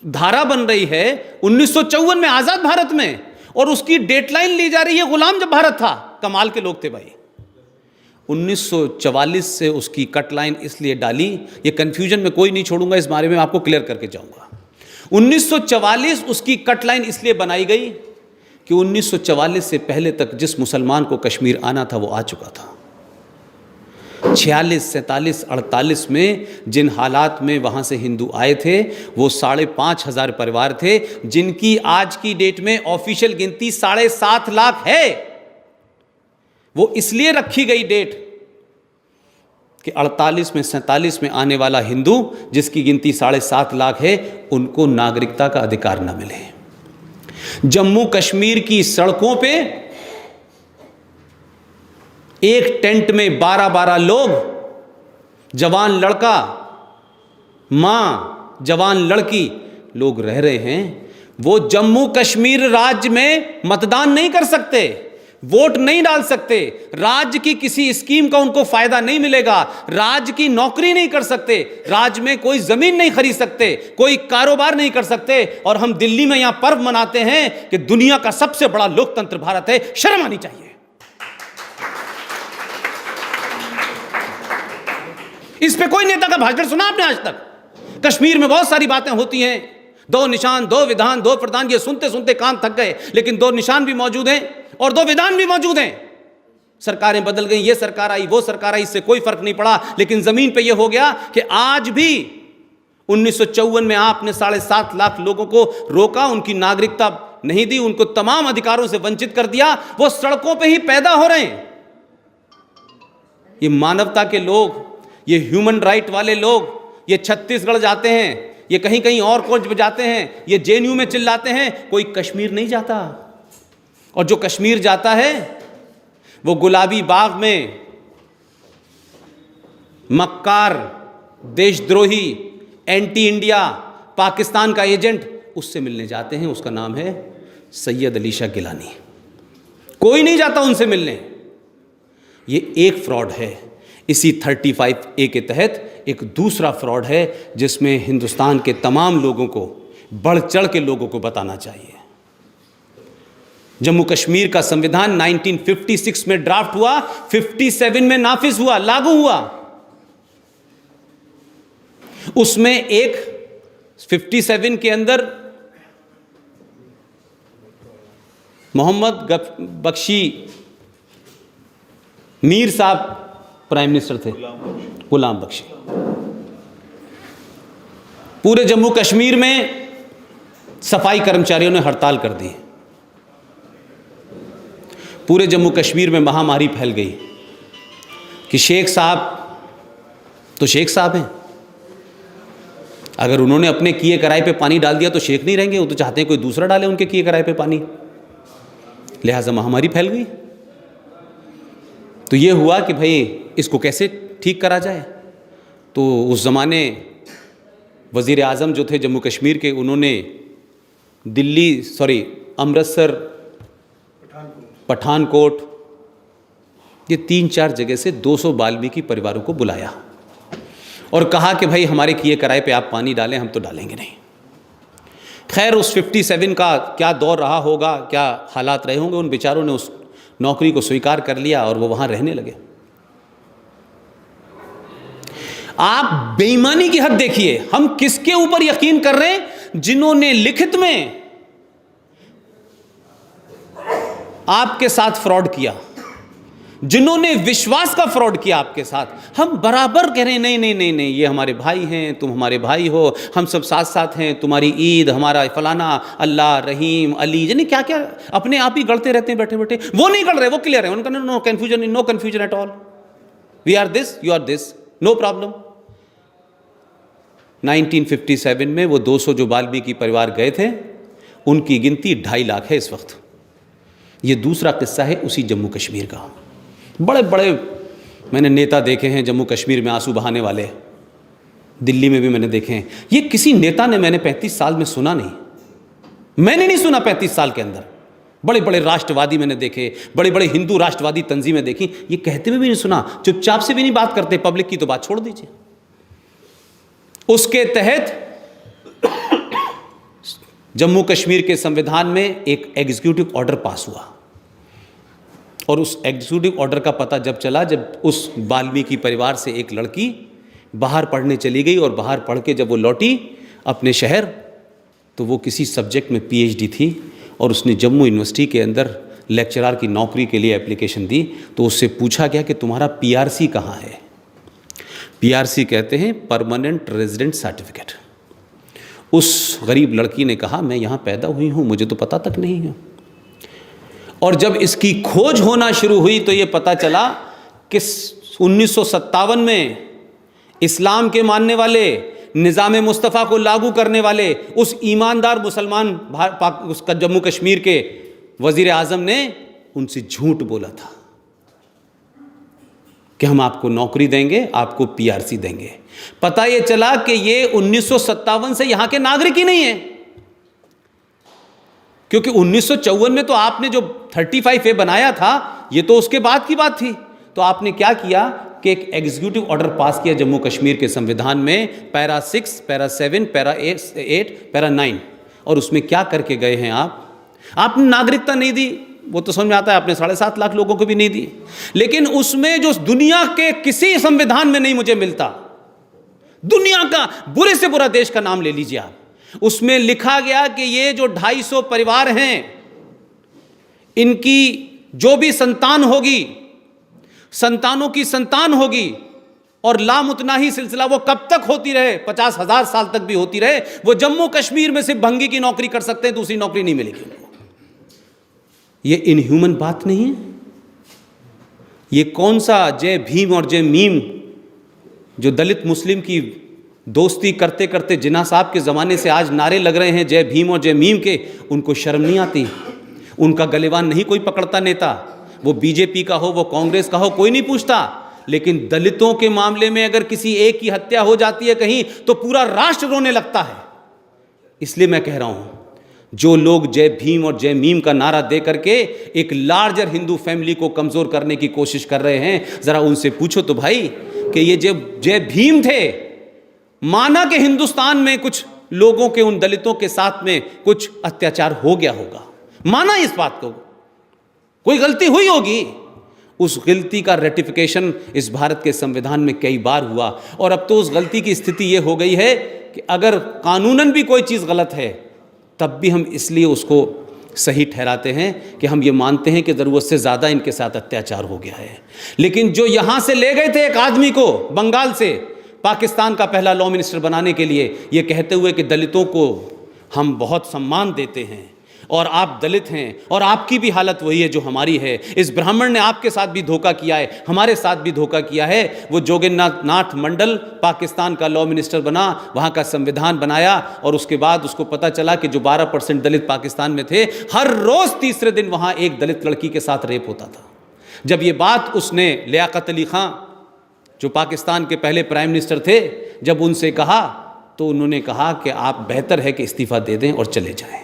धारा बन रही है 1954 में आजाद भारत में, और उसकी डेडलाइन ली जा रही है गुलाम जब भारत था। कमाल के लोग थे भाई। 1944 से उसकी कट लाइन इसलिए डाली, ये कंफ्यूजन में कोई नहीं छोड़ूंगा, इस बारे में आपको क्लियर करके जाऊंगा। 1944 उसकी कट लाइन इसलिए बनाई गई कि 1944 से पहले तक जिस मुसलमान को कश्मीर आना था वो आ चुका था। 46, 47, 48 में जिन हालात में वहाँ से हिंदू आए थे वो 5.5 हजार परिवार थे, जिनकी आज की डेट में ऑफिशियल गिनती 7.5 लाख है। वो इसलिए रखी गई डेट कि 48 में 47 में आने वाला हिंदू जिसकी गिनती 7.5 लाख है, उनको नागरिकता का अधिकार न मिले। जम्मू कश्मीर की सड़कों पे एक टेंट में 12-12 लोग, जवान लड़का, मां, जवान लड़की लोग रह रहे हैं। वो जम्मू कश्मीर राज्य में मतदान नहीं कर सकते, वोट नहीं डाल सकते, राज्य की किसी स्कीम का उनको फायदा नहीं मिलेगा, राज्य की नौकरी नहीं कर सकते, राज्य में कोई जमीन नहीं खरीद सकते, कोई कारोबार नहीं कर सकते। और हम दिल्ली में यहां पर्व मनाते हैं कि दुनिया का सबसे बड़ा लोकतंत्र भारत है। शर्म आनी चाहिए। इस पे कोई नेता का भाषण सुना आपने आज तक? कश्मीर में बहुत सारी बातें होती हैं, 2 निशान, 2 विधान, 2 प्रधान, ये सुनते सुनते कान थक गए। लेकिन 2 निशान भी मौजूद हैं और 2 विधान भी मौजूद हैं। सरकारें बदल गई, ये सरकार आई, वो सरकार आई, इससे कोई फर्क नहीं पड़ा। लेकिन जमीन पे ये हो गया कि आज भी 1954 में आपने 7.5 लाख लोगों को रोका, उनकी नागरिकता नहीं दी, उनको तमाम अधिकारों से वंचित कर दिया। वो सड़कों पे ही पैदा हो रहे हैं। ये मानवता के लोग, ये ह्यूमन राइट वाले लोग, ये छत्तीसगढ़ जाते हैं, ये कहीं कहीं और कोच जाते हैं, ये JNU में चिल्लाते हैं, कोई कश्मीर नहीं जाता। और जो कश्मीर जाता है वो गुलाबी बाग में मक्कार, देशद्रोही, एंटी इंडिया, पाकिस्तान का एजेंट, उससे मिलने जाते हैं। उसका नाम है सैयद अली शाह गिलानी। कोई नहीं जाता उनसे मिलने। ये एक फ्रॉड है। इसी 35A के तहत एक दूसरा फ्रॉड है जिसमें हिंदुस्तान के तमाम लोगों को, बढ़ चढ़ के लोगों को बताना चाहिए। जम्मू कश्मीर का संविधान 1956 में ड्राफ्ट हुआ, 57 में नाफिज हुआ, लागू हुआ। उसमें एक 57 के अंदर मोहम्मद बख्शी मीर साहब प्राइम मिनिस्टर थे, गुलाम बख्शी। पूरे जम्मू कश्मीर में सफाई कर्मचारियों ने हड़ताल कर दी। पूरे जम्मू कश्मीर में महामारी फैल गई कि शेख साहब तो शेख साहब हैं, अगर उन्होंने अपने किए कराए पे पानी डाल दिया तो शेख नहीं रहेंगे, वो तो चाहते हैं कोई दूसरा डाले उनके किए कराए पे पानी, लिहाजा महामारी फैल गई। तो ये हुआ कि भाई इसको कैसे ठीक करा जाए। तो उस ज़माने वज़ीर आज़म जो थे जम्मू कश्मीर के, उन्होंने अमृतसर, पठानकोट, ये 3-4 जगह से 200 वाल्मीकि परिवारों को बुलाया और कहा कि भाई हमारे किए कराए पे आप पानी डालें, हम तो डालेंगे नहीं। खैर उस 57 का क्या दौर रहा होगा, क्या हालात रहे होंगे, उन बेचारों ने उस नौकरी को स्वीकार कर लिया और वो वहाँ रहने लगे। आप बेईमानी की हद देखिए, हम किसके ऊपर यकीन कर रहे हैं? जिन्होंने लिखित में आपके साथ फ्रॉड किया, जिन्होंने विश्वास का फ्रॉड किया आपके साथ। हम बराबर कह रहे हैं नहीं नहीं नहीं नहीं, ये हमारे भाई हैं, तुम हमारे भाई हो, हम सब साथ साथ हैं, तुम्हारी ईद, हमारा फलाना, अल्लाह, रहीम, अली, यानी क्या क्या अपने आप ही गढ़ते रहते हैं बैठे बैठे। वो नहीं गढ़ रहे, वो क्लियर है, उनका no confusion, no confusion at all, we are this, you are this, no problem. 1957 में वो 200 जो वाल्मीकि परिवार गए थे, उनकी गिनती 2.5 लाख है इस वक्त। ये दूसरा किस्सा है उसी जम्मू कश्मीर का। बड़े बड़े मैंने नेता देखे हैं जम्मू कश्मीर में आंसू बहाने वाले, दिल्ली में भी मैंने देखे हैं। ये किसी नेता ने मैंने 35 साल में सुना नहीं, मैंने नहीं सुना 35 साल के अंदर। बड़े बड़े राष्ट्रवादी मैंने देखे, बड़े बड़े हिंदू राष्ट्रवादी तंजीमें देखी, ये कहते हुए भी नहीं सुना, चुपचाप से भी नहीं बात करते, पब्लिक की तो बात छोड़ दीजिए। उसके तहत जम्मू कश्मीर के संविधान में एक एग्जीक्यूटिव ऑर्डर पास हुआ और उस एग्जीक्यूटिव ऑर्डर का पता जब चला, जब उस वाल्मीकि परिवार से एक लड़की बाहर पढ़ने चली गई और बाहर पढ़ के जब वो लौटी अपने शहर, तो वो किसी सब्जेक्ट में पीएचडी थी और उसने जम्मू यूनिवर्सिटी के अंदर लेक्चरर की नौकरी के लिए एप्लीकेशन दी। तो उससे पूछा गया कि तुम्हारा पीआरसी कहाँ है? पीआरसी कहते हैं परमानेंट रेजिडेंट सर्टिफिकेट। उस गरीब लड़की ने कहा मैं यहाँ पैदा हुई हूँ, मुझे तो पता तक नहीं है। और जब इसकी खोज होना शुरू हुई तो ये पता चला कि 1957 में इस्लाम के मानने वाले, निज़ाम मुस्तफ़ा को लागू करने वाले उस ईमानदार मुसलमान उसका जम्मू कश्मीर के वज़ीर आज़म ने उनसे झूठ बोला था कि हम आपको नौकरी देंगे, आपको पीआरसी देंगे। पता ये चला कि ये 1957 से यहाँ के नागरिक ही नहीं है, क्योंकि 1954 में तो आपने जो 35A बनाया था ये तो उसके बाद की बात थी। तो आपने क्या किया कि एक एग्जीक्यूटिव ऑर्डर पास किया जम्मू कश्मीर के संविधान में, पैरा 6, पैरा 7, पैरा 8, पैरा 9, और उसमें क्या करके गए हैं आपने नागरिकता नहीं दी, वो तो समझ में आता है, आपने 7.5 लाख लोगों को भी नहीं दी। लेकिन उसमें जो दुनिया के किसी संविधान में नहीं मुझे मिलता, दुनिया का बुरे से बुरा देश का नाम ले लीजिए आप, उसमें लिखा गया कि ये जो 250 परिवार हैं, इनकी जो भी संतान होगी, संतानों की संतान होगी, और लामुतनाही सिलसिला वो कब तक होती रहे, 50,000 साल तक भी होती रहे, वो जम्मू कश्मीर में सिर्फ भंगी की नौकरी कर सकते हैं, दूसरी नौकरी नहीं मिलेगी उनको। ये इनह्यूमन बात नहीं है? ये कौन सा जय भीम और जय मीम जो दलित मुस्लिम की दोस्ती करते करते जिन्ना साहब के ज़माने से आज नारे लग रहे हैं जय भीम और जय मीम के, उनको शर्म नहीं आती? उनका गलेवान नहीं कोई पकड़ता नेता, वो बीजेपी का हो, वो कांग्रेस का हो, कोई नहीं पूछता। लेकिन दलितों के मामले में अगर किसी एक की हत्या हो जाती है कहीं, तो पूरा राष्ट्र रोने लगता है। इसलिए मैं कह रहा हूं, जो लोग जय भीम और जय मीम का नारा दे करके एक लार्जर हिंदू फैमिली को कमज़ोर करने की कोशिश कर रहे हैं, ज़रा उनसे पूछो तो भाई कि ये जब जय भीम थे, माना कि हिंदुस्तान में कुछ लोगों के, उन दलितों के साथ में कुछ अत्याचार हो गया होगा, माना इस बात को, कोई गलती हुई होगी, उस गलती का रेटिफिकेशन इस भारत के संविधान में कई बार हुआ। और अब तो उस गलती की स्थिति ये हो गई है कि अगर कानूनन भी कोई चीज़ गलत है, तब भी हम इसलिए उसको सही ठहराते हैं कि हम ये मानते हैं कि ज़रूरत से ज़्यादा इनके साथ अत्याचार हो गया है। लेकिन जो यहाँ से ले गए थे एक आदमी को बंगाल से पाकिस्तान का पहला लॉ मिनिस्टर बनाने के लिए, ये कहते हुए कि दलितों को हम बहुत सम्मान देते हैं और आप दलित हैं और आपकी भी हालत वही है जो हमारी है। इस ब्राह्मण ने आपके साथ भी धोखा किया है, हमारे साथ भी धोखा किया है। वो जोगेंद्र नाथ मंडल पाकिस्तान का लॉ मिनिस्टर बना, वहाँ का संविधान बनाया और उसके बाद उसको पता चला कि जो 12% दलित पाकिस्तान में थे, हर रोज़ तीसरे दिन वहाँ एक दलित लड़की के साथ रेप होता था। जब ये बात उसने लियाकत अली खां जो पाकिस्तान के पहले प्राइम मिनिस्टर थे, जब उनसे कहा तो उन्होंने कहा कि आप बेहतर है कि इस्तीफ़ा दे दें और चले जाएं।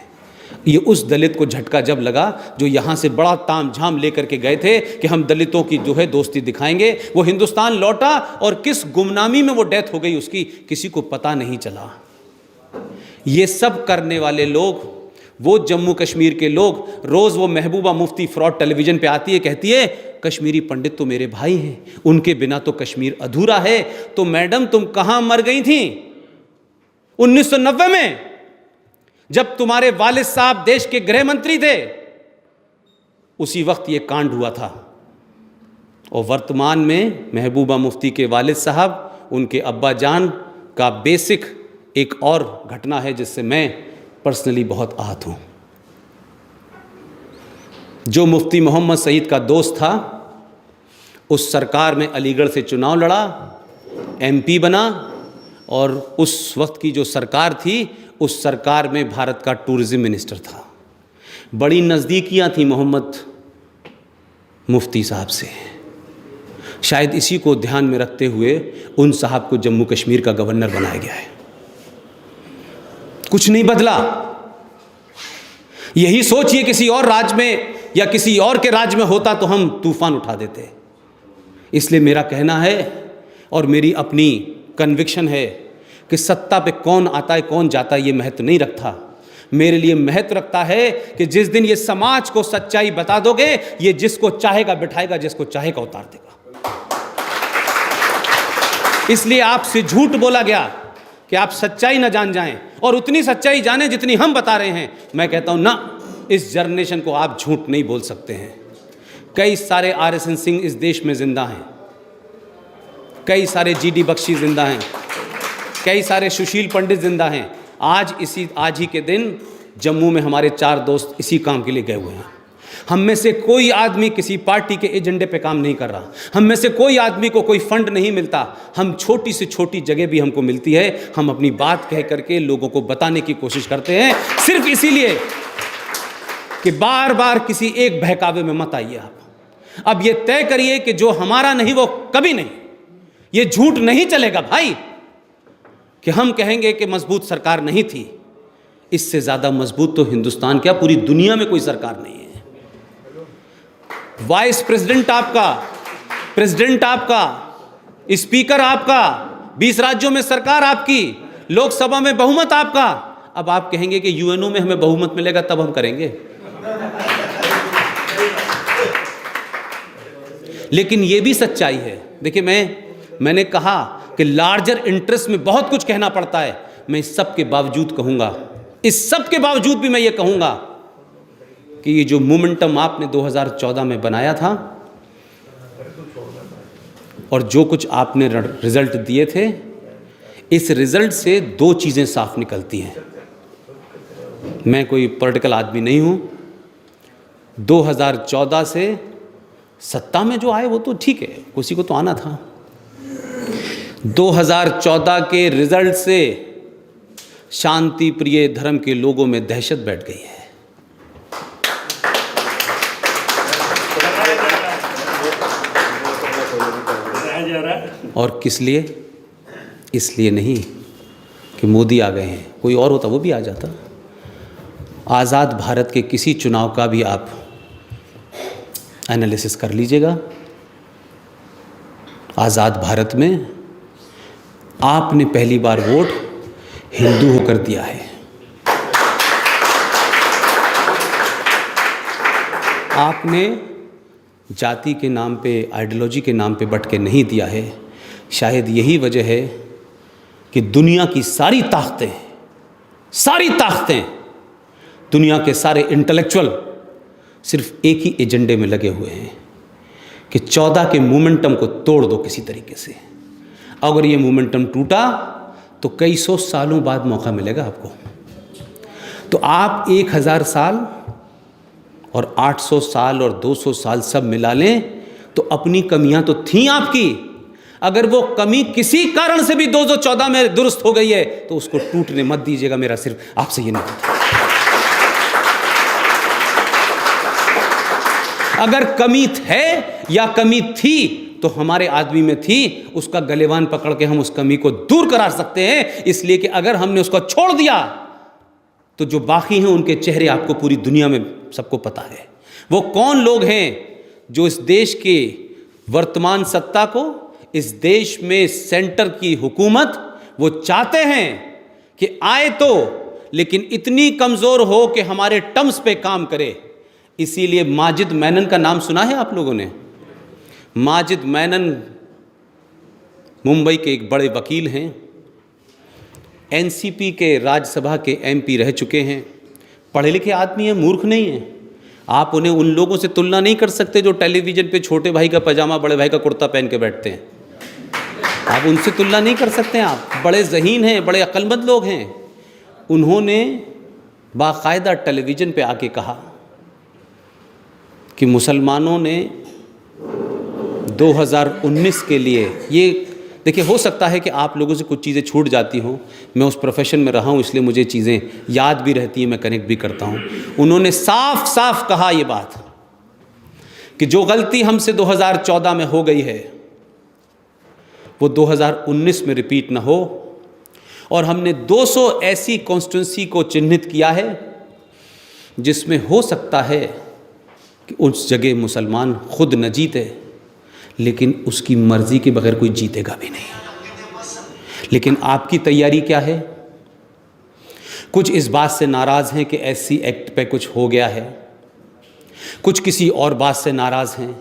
ये उस दलित को झटका जब लगा जो यहाँ से बड़ा तामझाम लेकर के गए थे कि हम दलितों की जो है दोस्ती दिखाएंगे। वो हिंदुस्तान लौटा और किस गुमनामी में वो डेथ हो गई उसकी किसी को पता नहीं चला। ये सब करने वाले लोग, वो जम्मू कश्मीर के लोग, रोज़ वो महबूबा मुफ्ती फ्रॉड टेलीविज़न पे आती है, कहती है कश्मीरी पंडित तो मेरे भाई हैं, उनके बिना तो कश्मीर अधूरा है। तो मैडम तुम कहाँ मर गई थी 1990 में, जब तुम्हारे वालिद साहब देश के गृह मंत्री थे? उसी वक्त ये कांड हुआ था। और वर्तमान में महबूबा मुफ्ती के वालिद साहब, उनके अब्बा जान का बेसिक एक और घटना है जिससे मैं पर्सनली बहुत आहत हूँ। जो मुफ्ती मोहम्मद सईद का दोस्त था, उस सरकार में अलीगढ़ से चुनाव लड़ा, MP बना, और उस वक्त की जो सरकार थी, उस सरकार में भारत का टूरिज़्म मिनिस्टर था। बड़ी नज़दीकियाँ थी मोहम्मद मुफ्ती साहब से। शायद इसी को ध्यान में रखते हुए उन साहब को जम्मू कश्मीर का गवर्नर बनाया गया है। कुछ नहीं बदला। यही सोचिए किसी और राज्य में या किसी और के राज्य में होता तो हम तूफान उठा देते। इसलिए मेरा कहना है और मेरी अपनी कन्विक्शन है कि सत्ता पे कौन आता है कौन जाता है ये महत्व नहीं रखता। मेरे लिए महत्व रखता है कि जिस दिन ये समाज को सच्चाई बता दोगे, ये जिसको चाहेगा बिठाएगा, जिसको चाहेगा उतार देगा। इसलिए आपसे झूठ बोला गया कि आप सच्चाई ना जान जाएं, और उतनी सच्चाई जाने जितनी हम बता रहे हैं। मैं कहता हूं ना, इस जनरेशन को आप झूठ नहीं बोल सकते हैं। कई सारे RSN सिंह इस देश में जिंदा हैं, कई सारे GD बख्शी जिंदा हैं, कई सारे सुशील पंडित जिंदा हैं। आज ही के दिन जम्मू में हमारे 4 दोस्त इसी काम के लिए गए हुए हैं। हम में से कोई आदमी किसी पार्टी के एजेंडे पे काम नहीं कर रहा। हम में से कोई आदमी को कोई फंड नहीं मिलता। हम छोटी से छोटी जगह भी हमको मिलती है, हम अपनी बात कह करके लोगों को बताने की कोशिश करते हैं, सिर्फ इसीलिए कि बार बार किसी एक बहकावे में मत आइए आप। अब ये तय करिए कि जो हमारा नहीं वो कभी नहीं। ये झूठ नहीं चलेगा भाई कि हम कहेंगे कि मजबूत सरकार नहीं थी। इससे ज़्यादा मजबूत तो हिंदुस्तान क्या पूरी दुनिया में कोई सरकार नहीं है। वाइस प्रेसिडेंट आपका, प्रेसिडेंट आपका, स्पीकर आपका, 20 राज्यों में सरकार आपकी, लोकसभा में बहुमत आपका। अब आप कहेंगे कि UNO में हमें बहुमत मिलेगा तब हम करेंगे। लेकिन यह भी सच्चाई है। देखिए, मैंने कहा कि लार्जर इंटरेस्ट में बहुत कुछ कहना पड़ता है। मैं इस सब के बावजूद कहूँगा, इस सब के बावजूद भी मैं ये कहूँगा कि ये जो मोमेंटम आपने 2014 में बनाया था और जो कुछ आपने रिजल्ट दिए थे, इस रिजल्ट से 2 चीज़ें साफ निकलती हैं। मैं कोई पॉलिटिकल आदमी नहीं हूँ। 2014 से सत्ता में जो आए वो तो ठीक है, किसी को तो आना था। 2014 के रिजल्ट से शांति प्रिय धर्म के लोगों में दहशत बैठ गई है। और किस लिए? इसलिए नहीं कि मोदी आ गए हैं, कोई और होता वो भी आ जाता। आज़ाद भारत के किसी चुनाव का भी आप एनालिसिस कर लीजिएगा। आज़ाद भारत में आपने पहली बार वोट हिंदू होकर दिया है। आपने जाति के नाम पे, आइडियोलॉजी के नाम पे बट के नहीं दिया है। शायद यही वजह है कि दुनिया की सारी ताकतें, दुनिया के सारे इंटेलेक्चुअल सिर्फ एक ही एजेंडे में लगे हुए हैं कि 14 के मोमेंटम को तोड़ दो किसी तरीके से। अगर ये मोमेंटम टूटा तो कई सौ सालों बाद मौका मिलेगा आपको। तो तो आप 1000 साल और 800 साल और 200 साल सब मिला लें तो अपनी कमियां तो थी आपकी। अगर वो कमी किसी कारण से भी 2014 में दुरुस्त हो गई है तो उसको टूटने मत दीजिएगा। मेरा सिर्फ आपसे ये नहीं। अगर कमी है या कमी थी तो हमारे आदमी में थी, उसका गलेवान पकड़ के हम उस कमी को दूर करा सकते हैं। इसलिए कि अगर हमने उसको छोड़ दिया तो जो बाकी हैं उनके चेहरे आपको पूरी दुनिया में सबको पता है। वो कौन लोग हैं जो इस देश के वर्तमान सत्ता को, इस देश में सेंटर की हुकूमत वो चाहते हैं कि आए तो, लेकिन इतनी कमज़ोर हो कि हमारे टर्म्स पे काम करे। इसीलिए माजिद मेनन का नाम सुना है आप लोगों ने? माजिद मेनन मुंबई के एक बड़े वकील हैं, एनसीपी के राज्यसभा के एमपी रह चुके हैं, पढ़े लिखे आदमी हैं, मूर्ख नहीं हैं। आप उन्हें उन लोगों से तुलना नहीं कर सकते जो टेलीविज़न पे छोटे भाई का पजामा बड़े भाई का कुर्ता पहन के बैठते हैं। आप उनसे तुलना नहीं कर सकते। आप बड़े ज़हीन हैं, बड़े अक्लमंद लोग हैं। उन्होंने बाकायदा टेलीविज़न पे आके कहा कि मुसलमानों ने 2019 के लिए, ये देखिए हो सकता है कि आप लोगों से कुछ चीज़ें छूट जाती हों, मैं उस प्रोफेशन में रहा हूँ इसलिए मुझे चीज़ें याद भी रहती हैं, मैं कनेक्ट भी करता हूँ। उन्होंने साफ साफ कहा ये बात कि जो गलती हमसे 2014 में हो गई है वो 2019 में रिपीट ना हो। और हमने 200 ऐसी कॉन्स्टिट्यूंसी को चिन्हित किया है जिसमें हो सकता है कि उस जगह मुसलमान खुद न जीते, लेकिन उसकी मर्जी के बगैर कोई जीतेगा भी नहीं। लेकिन आपकी तैयारी क्या है? कुछ इस बात से नाराज़ हैं कि एससी एक्ट पे कुछ हो गया है, कुछ किसी और बात से नाराज़ हैं।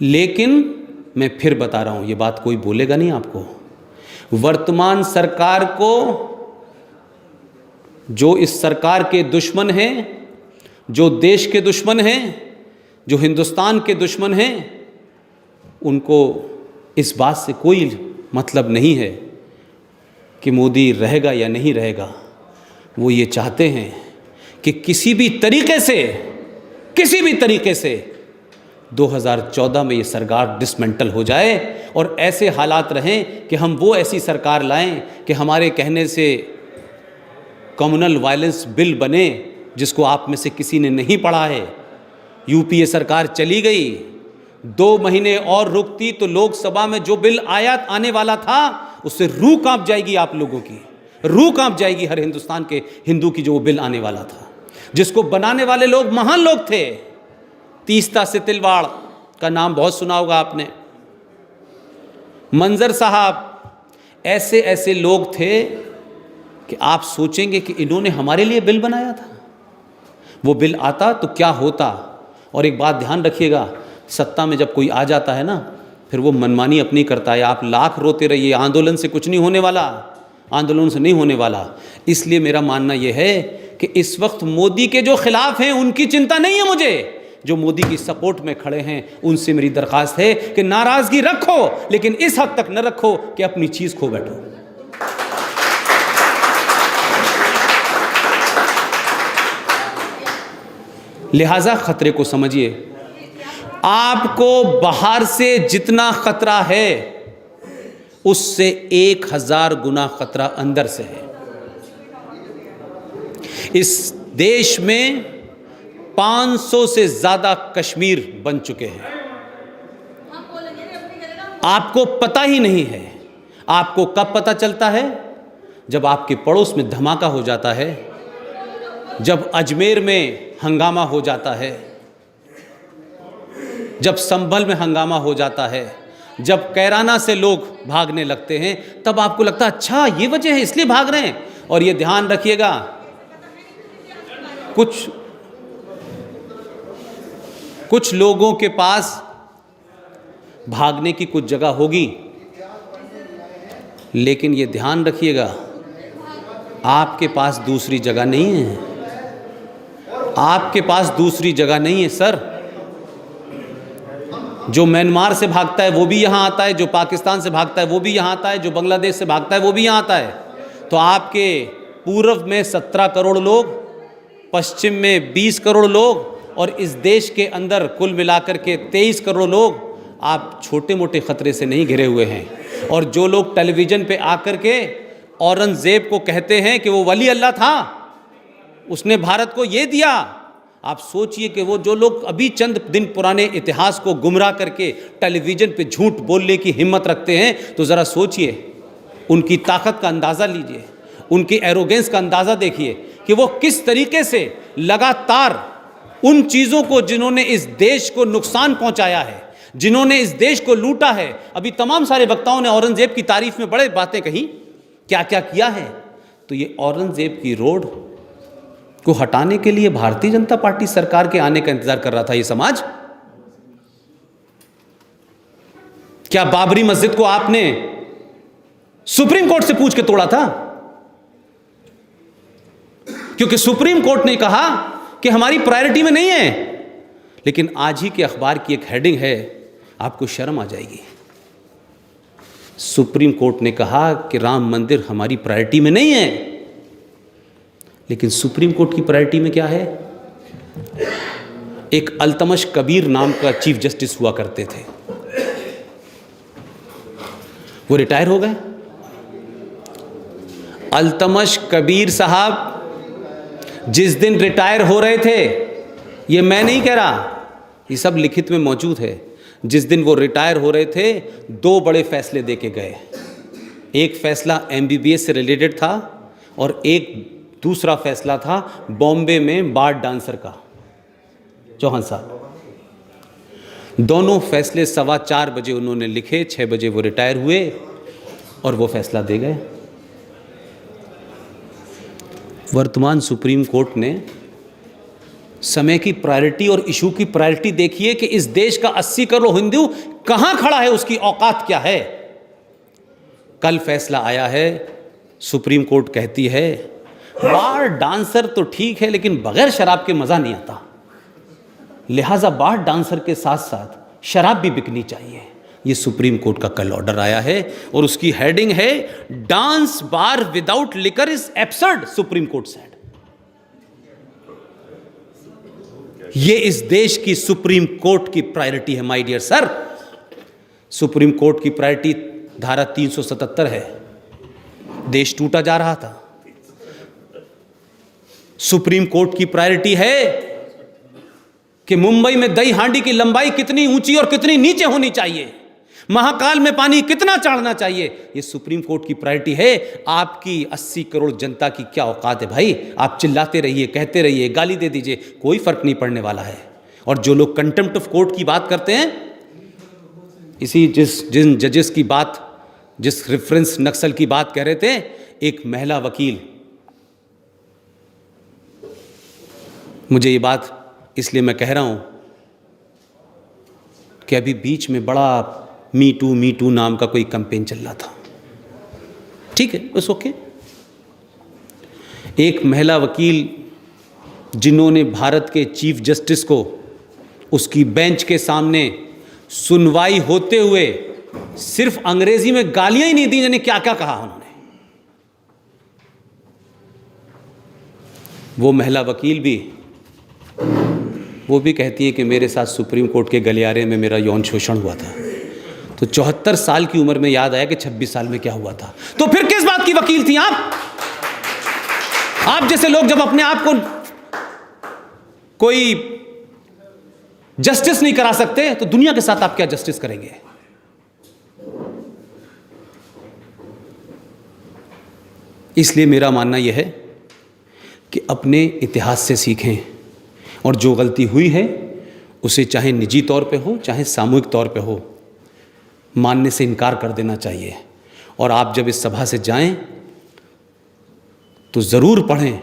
लेकिन मैं फिर बता रहा हूँ, ये बात कोई बोलेगा नहीं आपको। वर्तमान सरकार को जो इस सरकार के दुश्मन हैं, जो देश के दुश्मन हैं, जो हिंदुस्तान के दुश्मन हैं, उनको इस बात से कोई मतलब नहीं है कि मोदी रहेगा या नहीं रहेगा। वो ये चाहते हैं कि किसी भी तरीके से 2014 में ये सरकार डिसमेंटल हो जाए और ऐसे हालात रहें कि हम वो ऐसी सरकार लाएं कि हमारे कहने से कम्युनल वायलेंस बिल बने, जिसको आप में से किसी ने नहीं पढ़ा है। यूपीए सरकार चली गई, 2 महीने और रुकती तो लोकसभा में जो बिल आने वाला था उससे रूह कांप जाएगी। आप लोगों की रूह कांप जाएगी। हर हिंदुस्तान के हिंदू की जो बिल आने वाला था, जिसको बनाने वाले लोग महान लोग थे। तीस्ता सितिलवाड़ का नाम बहुत सुना होगा आपने, मंजर साहब, ऐसे ऐसे लोग थे कि आप सोचेंगे कि इन्होंने हमारे लिए बिल बनाया था। वो बिल आता तो क्या होता। और एक बात ध्यान रखिएगा, सत्ता में जब कोई आ जाता है ना, फिर वो मनमानी अपनी करता है। आप लाख रोते रहिए, आंदोलन से कुछ नहीं होने वाला, आंदोलन से नहीं होने वाला। इसलिए मेरा मानना यह है कि इस वक्त मोदी के जो खिलाफ हैं उनकी चिंता नहीं है मुझे। जो मोदी की सपोर्ट में खड़े हैं उनसे मेरी दरख्वास्त है कि नाराज़गी रखो, लेकिन इस हद तक न रखो कि अपनी चीज़ खो बैठो। लिहाजा खतरे को समझिए। आपको बाहर से जितना खतरा है उससे 1000 गुना खतरा अंदर से है। इस देश में 500 से ज़्यादा कश्मीर बन चुके हैं। आपको पता ही नहीं है। आपको कब पता चलता है? जब आपके पड़ोस में धमाका हो जाता है, जब अजमेर में हंगामा हो जाता है, जब संभल में हंगामा हो जाता है, जब कैराना से लोग भागने लगते हैं, तब आपको लगता है अच्छा ये वजह है इसलिए भाग रहे हैं। और ये ध्यान रखिएगा, कुछ लोगों के पास भागने की कुछ जगह होगी, लेकिन ये ध्यान रखिएगा आपके पास दूसरी जगह नहीं है। आपके पास दूसरी जगह नहीं है सर। जो म्यांमार से भागता है वो भी यहाँ आता है, जो पाकिस्तान से भागता है वो भी यहाँ आता है, जो बांग्लादेश से भागता है वो भी यहाँ आता है। तो आपके पूर्व में 17 करोड़ लोग, पश्चिम में 20 करोड़ लोग और इस देश के अंदर कुल मिलाकर के 23 करोड़ लोग। आप छोटे मोटे ख़तरे से नहीं घिरे हुए हैं। और जो लोग टेलीविज़न पे आकर के औरंगज़ेब को कहते हैं कि वो वली अल्लाह था, उसने भारत को ये दिया, आप सोचिए कि वो जो लोग अभी चंद दिन पुराने इतिहास को गुमराह करके टेलीविज़न पे झूठ बोलने की हिम्मत रखते हैं, तो ज़रा सोचिए, उनकी ताकत का अंदाज़ा लीजिए, उनकी एरोगेंस का अंदाज़ा देखिए कि वो किस तरीके से लगातार उन चीज़ों को जिन्होंने इस देश को नुकसान पहुंचाया है, जिन्होंने इस देश को लूटा है। अभी तमाम सारे वक्ताओं ने औरंगज़ेब की तारीफ में बड़े बातें कही, क्या क्या किया है। तो ये औरंगज़ेब की रोड को हटाने के लिए भारतीय जनता पार्टी सरकार के आने का इंतजार कर रहा था ये समाज। क्या बाबरी मस्जिद को आपने सुप्रीम कोर्ट से पूछ के तोड़ा था? क्योंकि सुप्रीम कोर्ट ने कहा कि हमारी प्रायोरिटी में नहीं है। लेकिन आज ही के अखबार की एक हेडिंग है, आपको शर्म आ जाएगी। सुप्रीम कोर्ट ने कहा कि राम मंदिर हमारी प्रायोरिटी में नहीं है। लेकिन सुप्रीम कोर्ट की प्रायोरिटी में क्या है? एक अल्तमश कबीर नाम का चीफ जस्टिस हुआ करते थे, वो रिटायर हो गए। अल्तमश कबीर साहब जिस दिन रिटायर हो रहे थे, ये मैं नहीं कह रहा, ये सब लिखित में मौजूद है, जिस दिन वो रिटायर हो रहे थे 2 बड़े फैसले दे के गए। एक फैसला MBBS से रिलेटेड था और एक दूसरा फैसला था बॉम्बे में बार डांसर का, चौहान साहब। दोनों फैसले 4:15 बजे उन्होंने लिखे, 6 बजे वो रिटायर हुए और वो फैसला दे गए। वर्तमान सुप्रीम कोर्ट ने समय की प्रायोरिटी और इशू की प्रायोरिटी देखिए कि इस देश का 80 करोड़ हिंदू कहां खड़ा है, उसकी औकात क्या है। कल फैसला आया है, सुप्रीम कोर्ट कहती है बार डांसर तो ठीक है लेकिन बगैर शराब के मजा नहीं आता, लिहाजा बार डांसर के साथ साथ शराब भी बिकनी चाहिए। ये सुप्रीम कोर्ट का कल ऑर्डर आया है और उसकी हेडिंग है dance bar without liquor is absurd, Supreme Court said. ये इस देश की सुप्रीम कोर्ट की प्रायोरिटी है my dear sir. Supreme Court की प्रायोरिटी धारा 377 है, देश टूटा जा रहा था। सुप्रीम कोर्ट की प्रायोरिटी है कि मुंबई में दही हांडी की लंबाई कितनी ऊंची और कितनी नीचे होनी चाहिए, महाकाल में पानी कितना चढ़ना चाहिए, ये सुप्रीम कोर्ट की प्रायोरिटी है। आपकी 80 करोड़ जनता की क्या औकात है भाई? आप चिल्लाते रहिए, कहते रहिए, गाली दे दीजिए, कोई फर्क नहीं पड़ने वाला है। और जो लोग कंटेम्प्ट ऑफ कोर्ट की बात करते हैं, इसी जिन जजेस की बात, जिस रेफरेंस नक्सल की बात कह रहे थे, एक महिला वकील, मुझे ये बात इसलिए मैं कह रहा हूं कि अभी बीच में बड़ा मी टू नाम का कोई कैंपेन चल रहा था, ठीक है, बस ओके। एक महिला वकील जिन्होंने भारत के चीफ जस्टिस को उसकी बेंच के सामने सुनवाई होते हुए सिर्फ अंग्रेजी में गालियां ही नहीं दी, यानी क्या क्या कहा उन्होंने। वो महिला वकील भी कहती है कि मेरे साथ सुप्रीम कोर्ट के गलियारे में मेरा यौन शोषण हुआ था। तो 74 साल की उम्र में याद आया कि 26 साल में क्या हुआ था। तो फिर किस बात की वकील थी आप? आप जैसे लोग जब अपने आप को कोई जस्टिस नहीं करा सकते तो दुनिया के साथ आप क्या जस्टिस करेंगे? इसलिए मेरा मानना यह है कि अपने इतिहास से सीखें और जो गलती हुई है उसे चाहे निजी तौर पे हो चाहे सामूहिक तौर पे हो, मानने से इनकार कर देना चाहिए। और आप जब इस सभा से जाएं तो ज़रूर पढ़ें।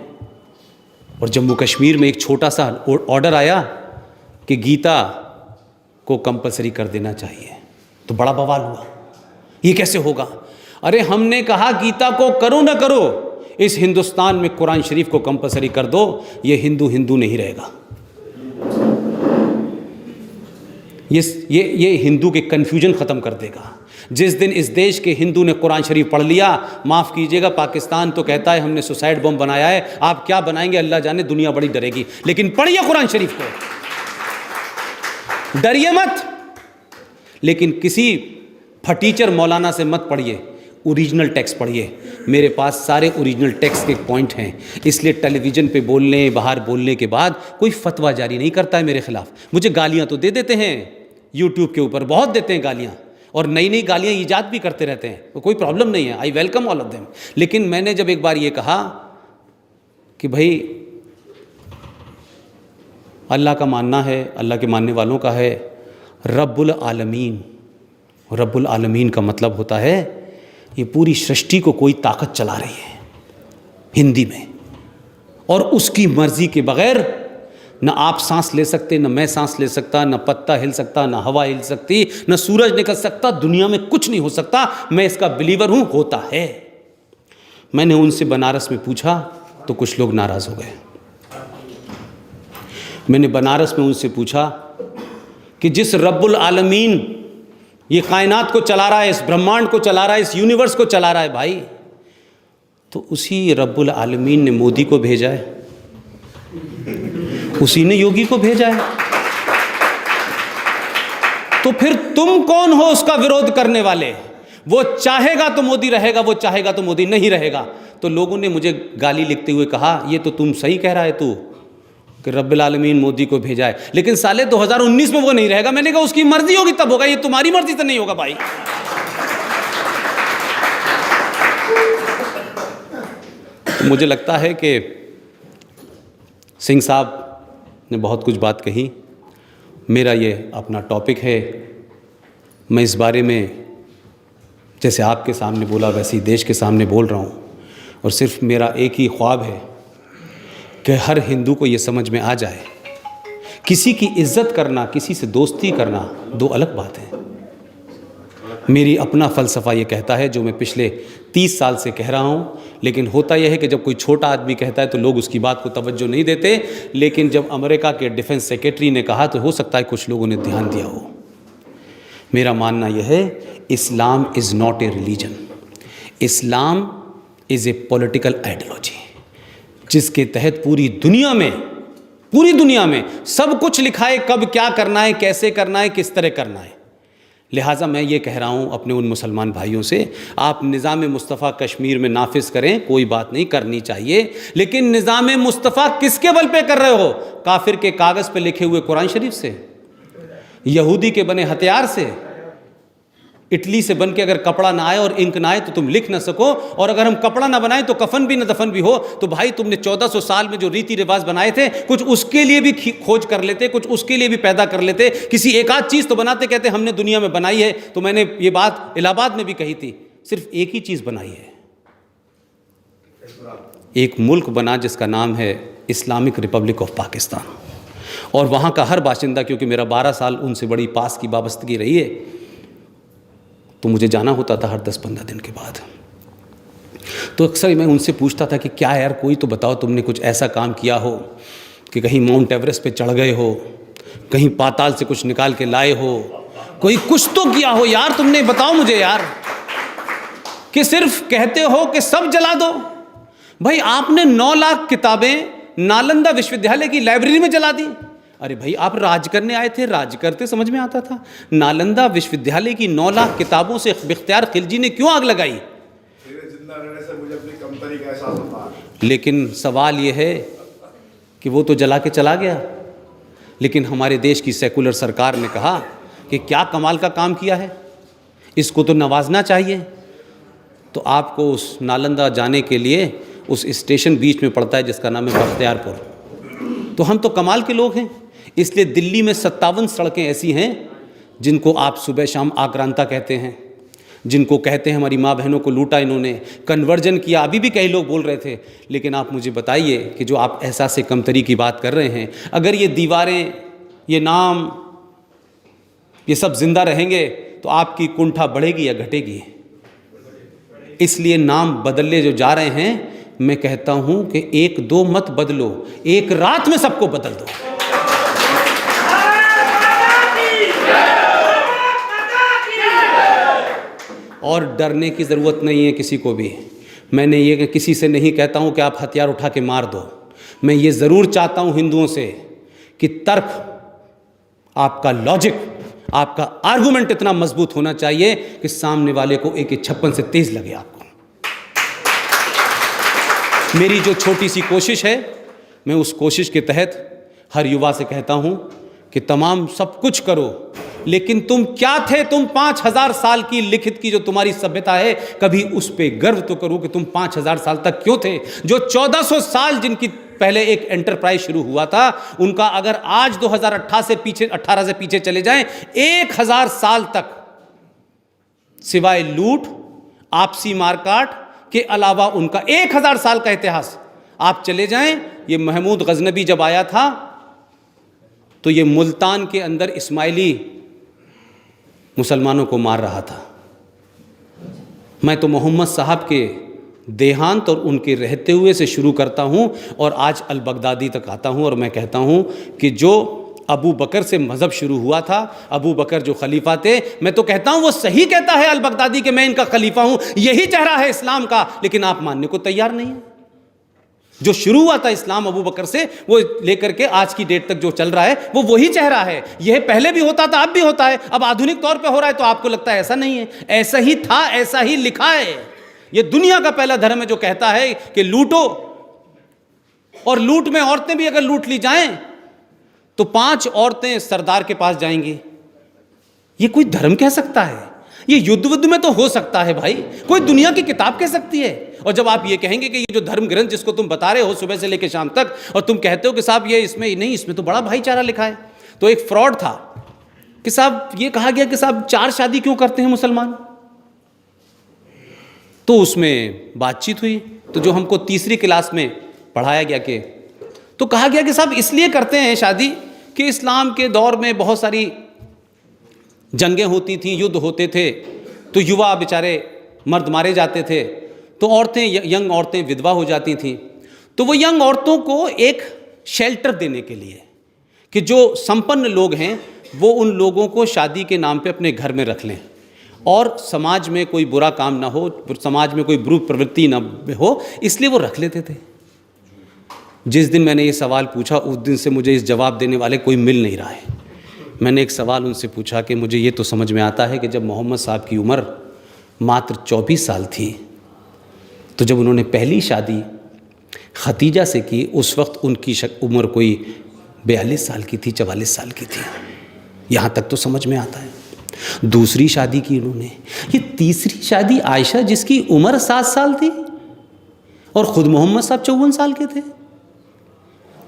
और जम्मू कश्मीर में एक छोटा सा ऑर्डर आया कि गीता को कंपलसरी कर देना चाहिए, तो बड़ा बवाल हुआ, ये कैसे होगा? अरे हमने कहा गीता को करो ना करो, इस हिंदुस्तान में कुरान शरीफ को कंपलसरी कर दो, ये हिंदू हिंदू नहीं रहेगा। ये हिंदू के कन्फ्यूजन ख़त्म कर देगा। जिस दिन इस देश के हिंदू ने कुरान शरीफ पढ़ लिया, माफ़ कीजिएगा, पाकिस्तान तो कहता है हमने सुसाइड बम बनाया है, आप क्या बनाएंगे अल्लाह जाने, दुनिया बड़ी डरेगी। लेकिन पढ़िए कुरान शरीफ को, डरिए मत। लेकिन किसी फटीचर मौलाना से मत पढ़िए, ओरिजिनल टेक्स्ट पढ़िए। मेरे पास सारे ओरिजिनल टेक्स्ट के पॉइंट हैं, इसलिए टेलीविज़न पे बोलने, बाहर बोलने के बाद कोई फतवा जारी नहीं करता है मेरे खिलाफ। मुझे गालियाँ तो दे देते हैं, यूट्यूब के ऊपर बहुत देते हैं गालियाँ, और नई नई गालियाँ ईजाद भी करते रहते हैं, तो कोई प्रॉब्लम नहीं है, I welcome all of them. लेकिन मैंने जब एक बार ये कहा कि भाई अल्लाह का मानना है, अल्लाह के मानने वालों का है, रब्बुल आलमीन, रब्बुल आलमीन का मतलब होता है ये पूरी सृष्टि को कोई ताकत चला रही है हिंदी में, और उसकी मर्जी के बगैर न आप सांस ले सकते, न मैं सांस ले सकता, न पत्ता हिल सकता, न हवा हिल सकती, न सूरज निकल सकता, दुनिया में कुछ नहीं हो सकता। मैं इसका बिलीवर हूं, होता है। मैंने उनसे बनारस में पूछा तो कुछ लोग नाराज हो गए। मैंने बनारस में उनसे पूछा कि जिस रब्बुल आलमीन ये कायनात को चला रहा है, इस ब्रह्मांड को चला रहा है, इस यूनिवर्स को चला रहा है भाई, तो उसी रब्बुल आलमीन ने मोदी को भेजा है, उसी ने योगी को भेजा है, तो फिर तुम कौन हो उसका विरोध करने वाले? वो चाहेगा तो मोदी रहेगा, वो चाहेगा तो मोदी नहीं रहेगा। तो लोगों ने मुझे गाली लिखते हुए कहा, ये तो तुम सही कह रहा है तू कि रब्बुल आलमीन मोदी को भेजा है, लेकिन साले 2019 में वो नहीं रहेगा। मैंने कहा उसकी मर्जी होगी तब होगा, ये तुम्हारी मर्जी से नहीं होगा भाई। तो मुझे लगता है कि सिंह साहब ने बहुत कुछ बात कही। मेरा ये अपना टॉपिक है, मैं इस बारे में जैसे आपके सामने बोला वैसे ही देश के सामने बोल रहा हूँ, और सिर्फ मेरा एक ही ख्वाब है कि हर हिंदू को ये समझ में आ जाए, किसी की इज्जत करना, किसी से दोस्ती करना दो अलग बात है। मेरी अपना फ़लसफ़ा ये कहता है, जो मैं पिछले 30 साल से कह रहा हूँ, लेकिन होता यह है कि जब कोई छोटा आदमी कहता है तो लोग उसकी बात को तवज्जो नहीं देते, लेकिन जब अमेरिका के डिफेंस सेक्रेटरी ने कहा तो हो सकता है कुछ लोगों ने ध्यान दिया हो। मेरा मानना यह है, Islam is not a religion, Islam is a political ideology, जिसके तहत पूरी दुनिया में सब कुछ लिखा है, कब क्या करना है, कैसे करना है, किस तरह करना है। लिहाजा मैं ये कह रहा हूँ अपने उन मुसलमान भाइयों से, आप निज़ाम मुस्तफ़ा कश्मीर में नाफिज करें, कोई बात नहीं, करनी चाहिए, लेकिन निज़ाम मुस्तफ़ा किसके बल पे कर रहे हो? काफिर के कागज़ पे लिखे हुए कुरान शरीफ से, यहूदी के बने हथियार से, इटली से बन के अगर कपड़ा ना आए और इंक ना आए तो तुम लिख ना सको, और अगर हम कपड़ा ना बनाए तो कफन भी ना दफन भी हो, तो भाई तुमने 1400 साल में जो रीति रिवाज बनाए थे, कुछ उसके लिए भी खोज कर लेते, कुछ उसके लिए भी पैदा कर लेते, किसी एक आध चीज़ तो बनाते। कहते हमने दुनिया में बनाई है, तो मैंने ये बात इलाहाबाद में भी कही थी, सिर्फ एक ही चीज़ बनाई है, एक मुल्क बना जिसका नाम है इस्लामिक रिपब्लिक ऑफ पाकिस्तान, और वहाँ का हर बाशिंदा, क्योंकि मेरा 12 साल उनसे बड़ी पास की वाबस्तगी रही है, तो मुझे जाना होता था हर 10-15 दिन के बाद। तो अक्सर मैं उनसे पूछता था कि क्या यार, कोई तो बताओ, तुमने कुछ ऐसा काम किया हो कि कहीं माउंट एवरेस्ट पे चढ़ गए हो, कहीं पाताल से कुछ निकाल के लाए हो, कोई कुछ तो किया हो यार तुमने, बताओ मुझे यार, कि सिर्फ कहते हो कि सब जला दो। भाई आपने 9 लाख किताबें नालंदा विश्वविद्यालय की लाइब्रेरी में जला दी। अरे भाई आप राज करने आए थे, राज करते समझ में आता था। नालंदा विश्वविद्यालय की 9 लाख किताबों से इख्तियार खिलजी ने क्यों आग लगाई? जिंदा रहने से मुझे अपनी कमतरी का एहसास होता है। लेकिन सवाल ये है कि वो तो जला के चला गया, लेकिन हमारे देश की सेकुलर सरकार ने कहा कि क्या कमाल का काम किया है, इसको तो नवाजना चाहिए। तो आपको उस नालंदा जाने के लिए उस स्टेशन बीच में पड़ता है जिसका नाम है बख्तियारपुर। तो हम तो कमाल के लोग हैं, इसलिए दिल्ली में 57 सड़कें ऐसी हैं जिनको आप सुबह शाम आक्रांता कहते हैं, जिनको कहते हैं हमारी माँ बहनों को लूटा इन्होंने, कन्वर्जन किया, अभी भी कई लोग बोल रहे थे। लेकिन आप मुझे बताइए कि जो आप एहसास कमतरी की बात कर रहे हैं, अगर ये दीवारें, ये नाम, ये सब जिंदा रहेंगे तो आपकी कुंठा बढ़ेगी या घटेगी? इसलिए नाम बदलने जो जा रहे हैं, मैं कहता हूं कि 1-2 मत बदलो, एक रात में सबको बदल दो। और डरने की ज़रूरत नहीं है किसी को भी। मैंने ये किसी से नहीं कहता हूँ कि आप हथियार उठा के मार दो। मैं ये ज़रूर चाहता हूँ हिंदुओं से कि तर्क, आपका लॉजिक, आपका आर्गुमेंट इतना मजबूत होना चाहिए कि सामने वाले को AK-56 से तेज लगे आपको। मेरी जो छोटी सी कोशिश है, मैं उस कोशिश के तहत हर युवा से कहता हूं कि तमाम सब कुछ करो, लेकिन तुम क्या थे? तुम 5000 साल की लिखित की जो तुम्हारी सभ्यता है, कभी उस पे गर्व तो करो कि तुम 5000 साल तक क्यों थे। जो 1400 साल जिनकी पहले एक एंटरप्राइज शुरू हुआ था, उनका अगर आज 2018 से पीछे चले जाएं, 1000 साल तक सिवाय लूट, आपसी मारकाट के अलावा उनका 1000 साल का इतिहास आप चले जाएं। ये महमूद गजनबी जब आया था तो ये मुल्तान के अंदर इस्माइली मुसलमानों को मार रहा था। मैं तो मोहम्मद साहब के देहांत और उनके रहते हुए से शुरू करता हूं और आज अल बगदादी तक आता हूं और मैं कहता हूं कि जो अबू बकर से मज़हब शुरू हुआ था, अबू बकर जो खलीफा थे, मैं तो कहता हूं वो सही कहता है अल बगदादी कि मैं इनका खलीफा हूं, यही चेहरा है इस्लाम का, लेकिन आप मानने को तैयार नहीं है। जो शुरू हुआ था इस्लाम अबू बकर से, वो लेकर के आज की डेट तक जो चल रहा है वो वही चेहरा है। यह पहले भी होता था, अब भी होता है, अब आधुनिक तौर पे हो रहा है, तो आपको लगता है ऐसा नहीं है। ऐसा ही था, ऐसा ही लिखा है। यह दुनिया का पहला धर्म है जो कहता है कि लूटो, और लूट में औरतें भी अगर लूट ली जाएं तो 5 औरतें सरदार के पास जाएंगी। ये कोई धर्म कह सकता है? ये युद्ध में तो हो सकता है भाई, कोई दुनिया की किताब कह सकती है। और जब आप ये कहेंगे कि ये जो धर्म ग्रंथ जिसको तुम बता रहे हो सुबह से लेकर शाम तक, और तुम कहते हो कि साहब ये इसमें नहीं, इसमें तो बड़ा भाईचारा लिखा है, तो एक फ्रॉड था कि साहब ये कहा गया कि साहब 4 शादी क्यों करते हैं मुसलमान। तो उसमें बातचीत हुई, तो जो हमको तीसरी क्लास में पढ़ाया गया कि तो कहा गया कि साहब इसलिए करते हैं शादी कि इस्लाम के दौर में बहुत सारी जंगें होती थी, युद्ध होते थे, तो युवा बेचारे मर्द मारे जाते थे, तो औरतें, यंग औरतें विधवा हो जाती थीं। तो वो यंग औरतों को एक शेल्टर देने के लिए कि जो संपन्न लोग हैं वो उन लोगों को शादी के नाम पे अपने घर में रख लें और समाज में कोई बुरा काम ना हो, समाज में कोई बुरी प्रवृत्ति ना हो, इसलिए वो रख लेते थे। जिस दिन मैंने ये सवाल पूछा उस दिन से मुझे इस जवाब देने वाले कोई मिल नहीं रहा है। मैंने एक सवाल उनसे पूछा कि मुझे ये तो समझ में आता है कि जब मोहम्मद साहब की उम्र मात्र 24 साल थी, तो जब उन्होंने पहली शादी खतीजा से की उस वक्त उनकी उम्र कोई 42 साल की थी, 44 साल की थी। यहाँ तक तो समझ में आता है। दूसरी शादी की उन्होंने, ये तीसरी शादी आयशा जिसकी उम्र 7 साल थी और ख़ुद मोहम्मद साहब 54 साल के थे।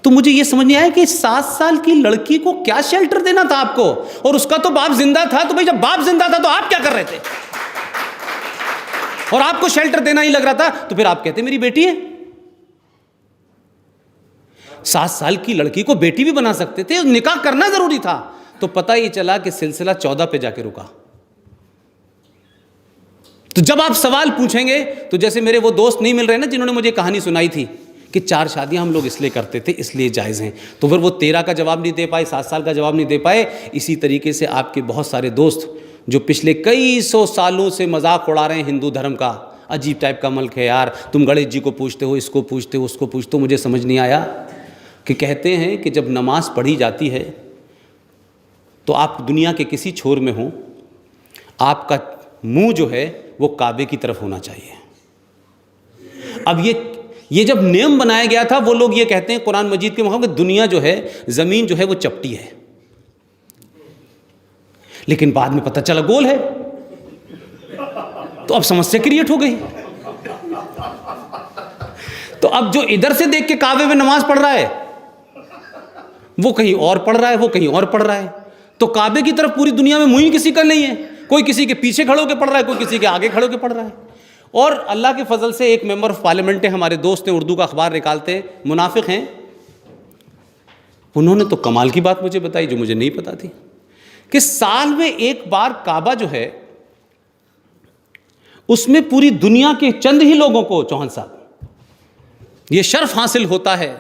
तो मुझे ये समझ नहीं आया कि 7 साल की लड़की को क्या शेल्टर देना था आपको, और उसका तो बाप जिंदा था। तो भाई जब बाप जिंदा था तो आप क्या कर रहे थे? और आपको शेल्टर देना ही लग रहा था, तो फिर आप कहते मेरी बेटी है। 7 साल की लड़की को बेटी भी बना सकते थे, निकाह करना जरूरी था। तो पता ही चला कि सिलसिला 14 पे जाके रुका। तो जब आप सवाल पूछेंगे तो जैसे मेरे वो दोस्त नहीं मिल रहे ना जिन्होंने मुझे कहानी सुनाई थी कि 4 शादियां हम लोग इसलिए करते थे, इसलिए जायज़ हैं, तो फिर वो 13 का जवाब नहीं दे पाए, 7 साल का जवाब नहीं दे पाए। इसी तरीके से आपके बहुत सारे दोस्त जो पिछले कई 100 सालों से मजाक उड़ा रहे हैं हिंदू धर्म का, अजीब टाइप का मुल्क है यार, तुम गणेश जी को पूछते हो, इसको पूछते हो, उसको पूछते हो। मुझे समझ नहीं आया कि कहते हैं कि जब नमाज पढ़ी जाती है तो आप दुनिया के किसी छोर में हो, आपका मुंह जो है वो काबे की तरफ होना चाहिए। अब ये जब नियम बनाया गया था, वो लोग ये कहते हैं कुरान मजीद के मुताबिक दुनिया जो है, ज़मीन जो है वो चपटी है, लेकिन बाद में पता चला गोल है, तो अब समस्या क्रिएट हो गई। तो अब जो इधर से देख के काबे में नमाज पढ़ रहा है वो कहीं और पढ़ रहा है, वो कहीं और पढ़ रहा है। तो काबे की तरफ पूरी दुनिया में मुंह ही किसी का नहीं है, कोई किसी के पीछे खड़े होकर पढ़ रहा है, कोई किसी के आगे खड़े होकर पढ़ रहा है। और अल्लाह के फजल से एक मेंबर ऑफ पार्लियामेंट है, हमारे दोस्त हैं, उर्दू का अखबार निकालते हैं, मुनाफिक हैं। उन्होंने तो कमाल की बात मुझे बताई जो मुझे नहीं पता थी कि साल में एक बार काबा जो है उसमें पूरी दुनिया के चंद ही लोगों को, चौहान साहब, ये शर्फ हासिल होता है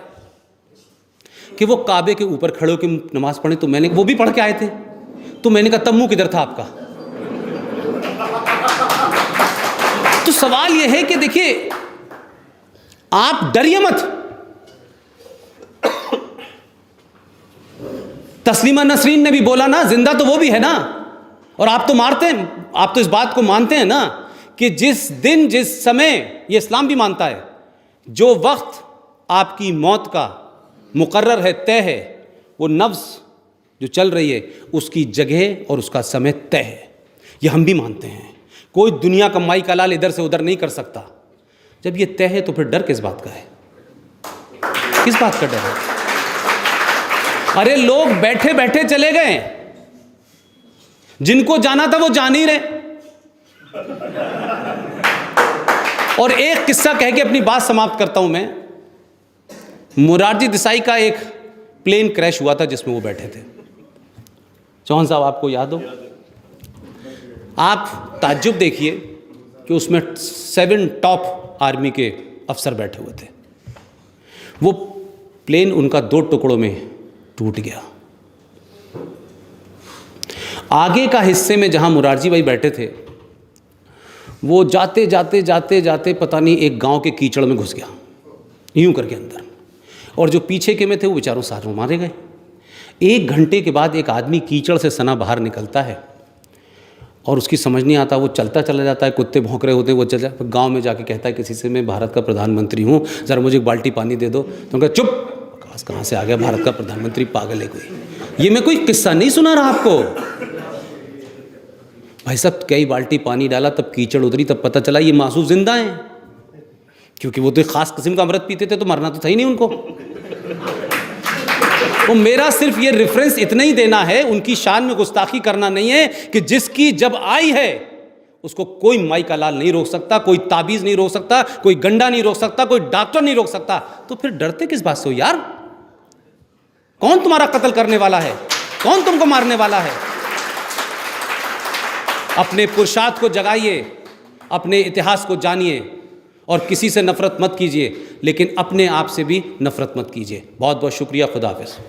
कि वो काबे के ऊपर खड़े होकर नमाज पढ़े। तो मैंने, वो भी पढ़ के आए थे, तो मैंने कहा तब मुंह किधर था आपका? तो सवाल यह है कि देखिए, आप डरिए मत। तस्लीमा नसरीन ने भी बोला ना, जिंदा तो वो भी है ना, और आप तो मारते हैं, आप तो इस बात को मानते हैं ना कि जिस दिन जिस समय, ये इस्लाम भी मानता है, जो वक्त आपकी मौत का मुकर्रर है, तय है, वो नफ्स जो चल रही है उसकी जगह और उसका समय तय है। ये हम भी मानते हैं। कोई दुनिया का माई का लाल इधर से उधर नहीं कर सकता। जब ये तय है तो फिर डर किस बात का है? किस बात का डर है? अरे लोग बैठे बैठे चले गए, जिनको जाना था वो जान ही रहे। और एक किस्सा कह के अपनी बात समाप्त करता हूं मैं। मोरारजी देसाई का एक प्लेन क्रैश हुआ था जिसमें वो बैठे थे। चौहान साहब, आपको याद हो? आप ताज्जुब देखिए कि उसमें 7 टॉप आर्मी के अफसर बैठे हुए थे। वो प्लेन उनका 2 टुकड़ों में टूट गया। आगे का हिस्से में जहां मोरारजी भाई बैठे थे, वो जाते जाते जाते जाते पता नहीं एक गांव के कीचड़ में घुस गया, यूं करके अंदर, और जो पीछे के में थे वो बेचारों सारों मारे गए। 1 घंटे के बाद एक आदमी कीचड़ से सना बाहर निकलता है और उसकी समझ नहीं आता, वो चलता चला जाता है, कुत्ते भौंक रहे होते हैं, वो चल जाता है, गाँव में जाके कहता है किसी से, मैं भारत का प्रधानमंत्री हूँ, ज़रा मुझे एक बाल्टी पानी दे दो। तो उनका चुप, कहाँ से आ गया भारत का प्रधानमंत्री, पागल है कोई। ये मैं कोई किस्सा नहीं सुना रहा आपको भाई साहब। कई बाल्टी पानी डाला, तब कीचड़ उतरी, तब पता चला ये मासूम जिंदा हैं, क्योंकि वो तो एक खास किस्म का अमृत पीते थे, तो मरना तो था ही नहीं उनको। तो मेरा सिर्फ ये रेफरेंस इतना ही देना है, उनकी शान में गुस्ताखी करना नहीं है कि जिसकी जब आई है उसको कोई माई का लाल नहीं रोक सकता, कोई ताबीज़ नहीं रोक सकता, कोई गंडा नहीं रोक सकता, कोई डॉक्टर नहीं रोक सकता। तो फिर डरते किस बात से हो यार? कौन तुम्हारा कत्ल करने वाला है? कौन तुमको मारने वाला है? अपने पुरुषार्थ को जगाइए, अपने इतिहास को जानिए, और किसी से नफरत मत कीजिए, लेकिन अपने आप से भी नफरत मत कीजिए। बहुत बहुत शुक्रिया। खुदा हाफिज़।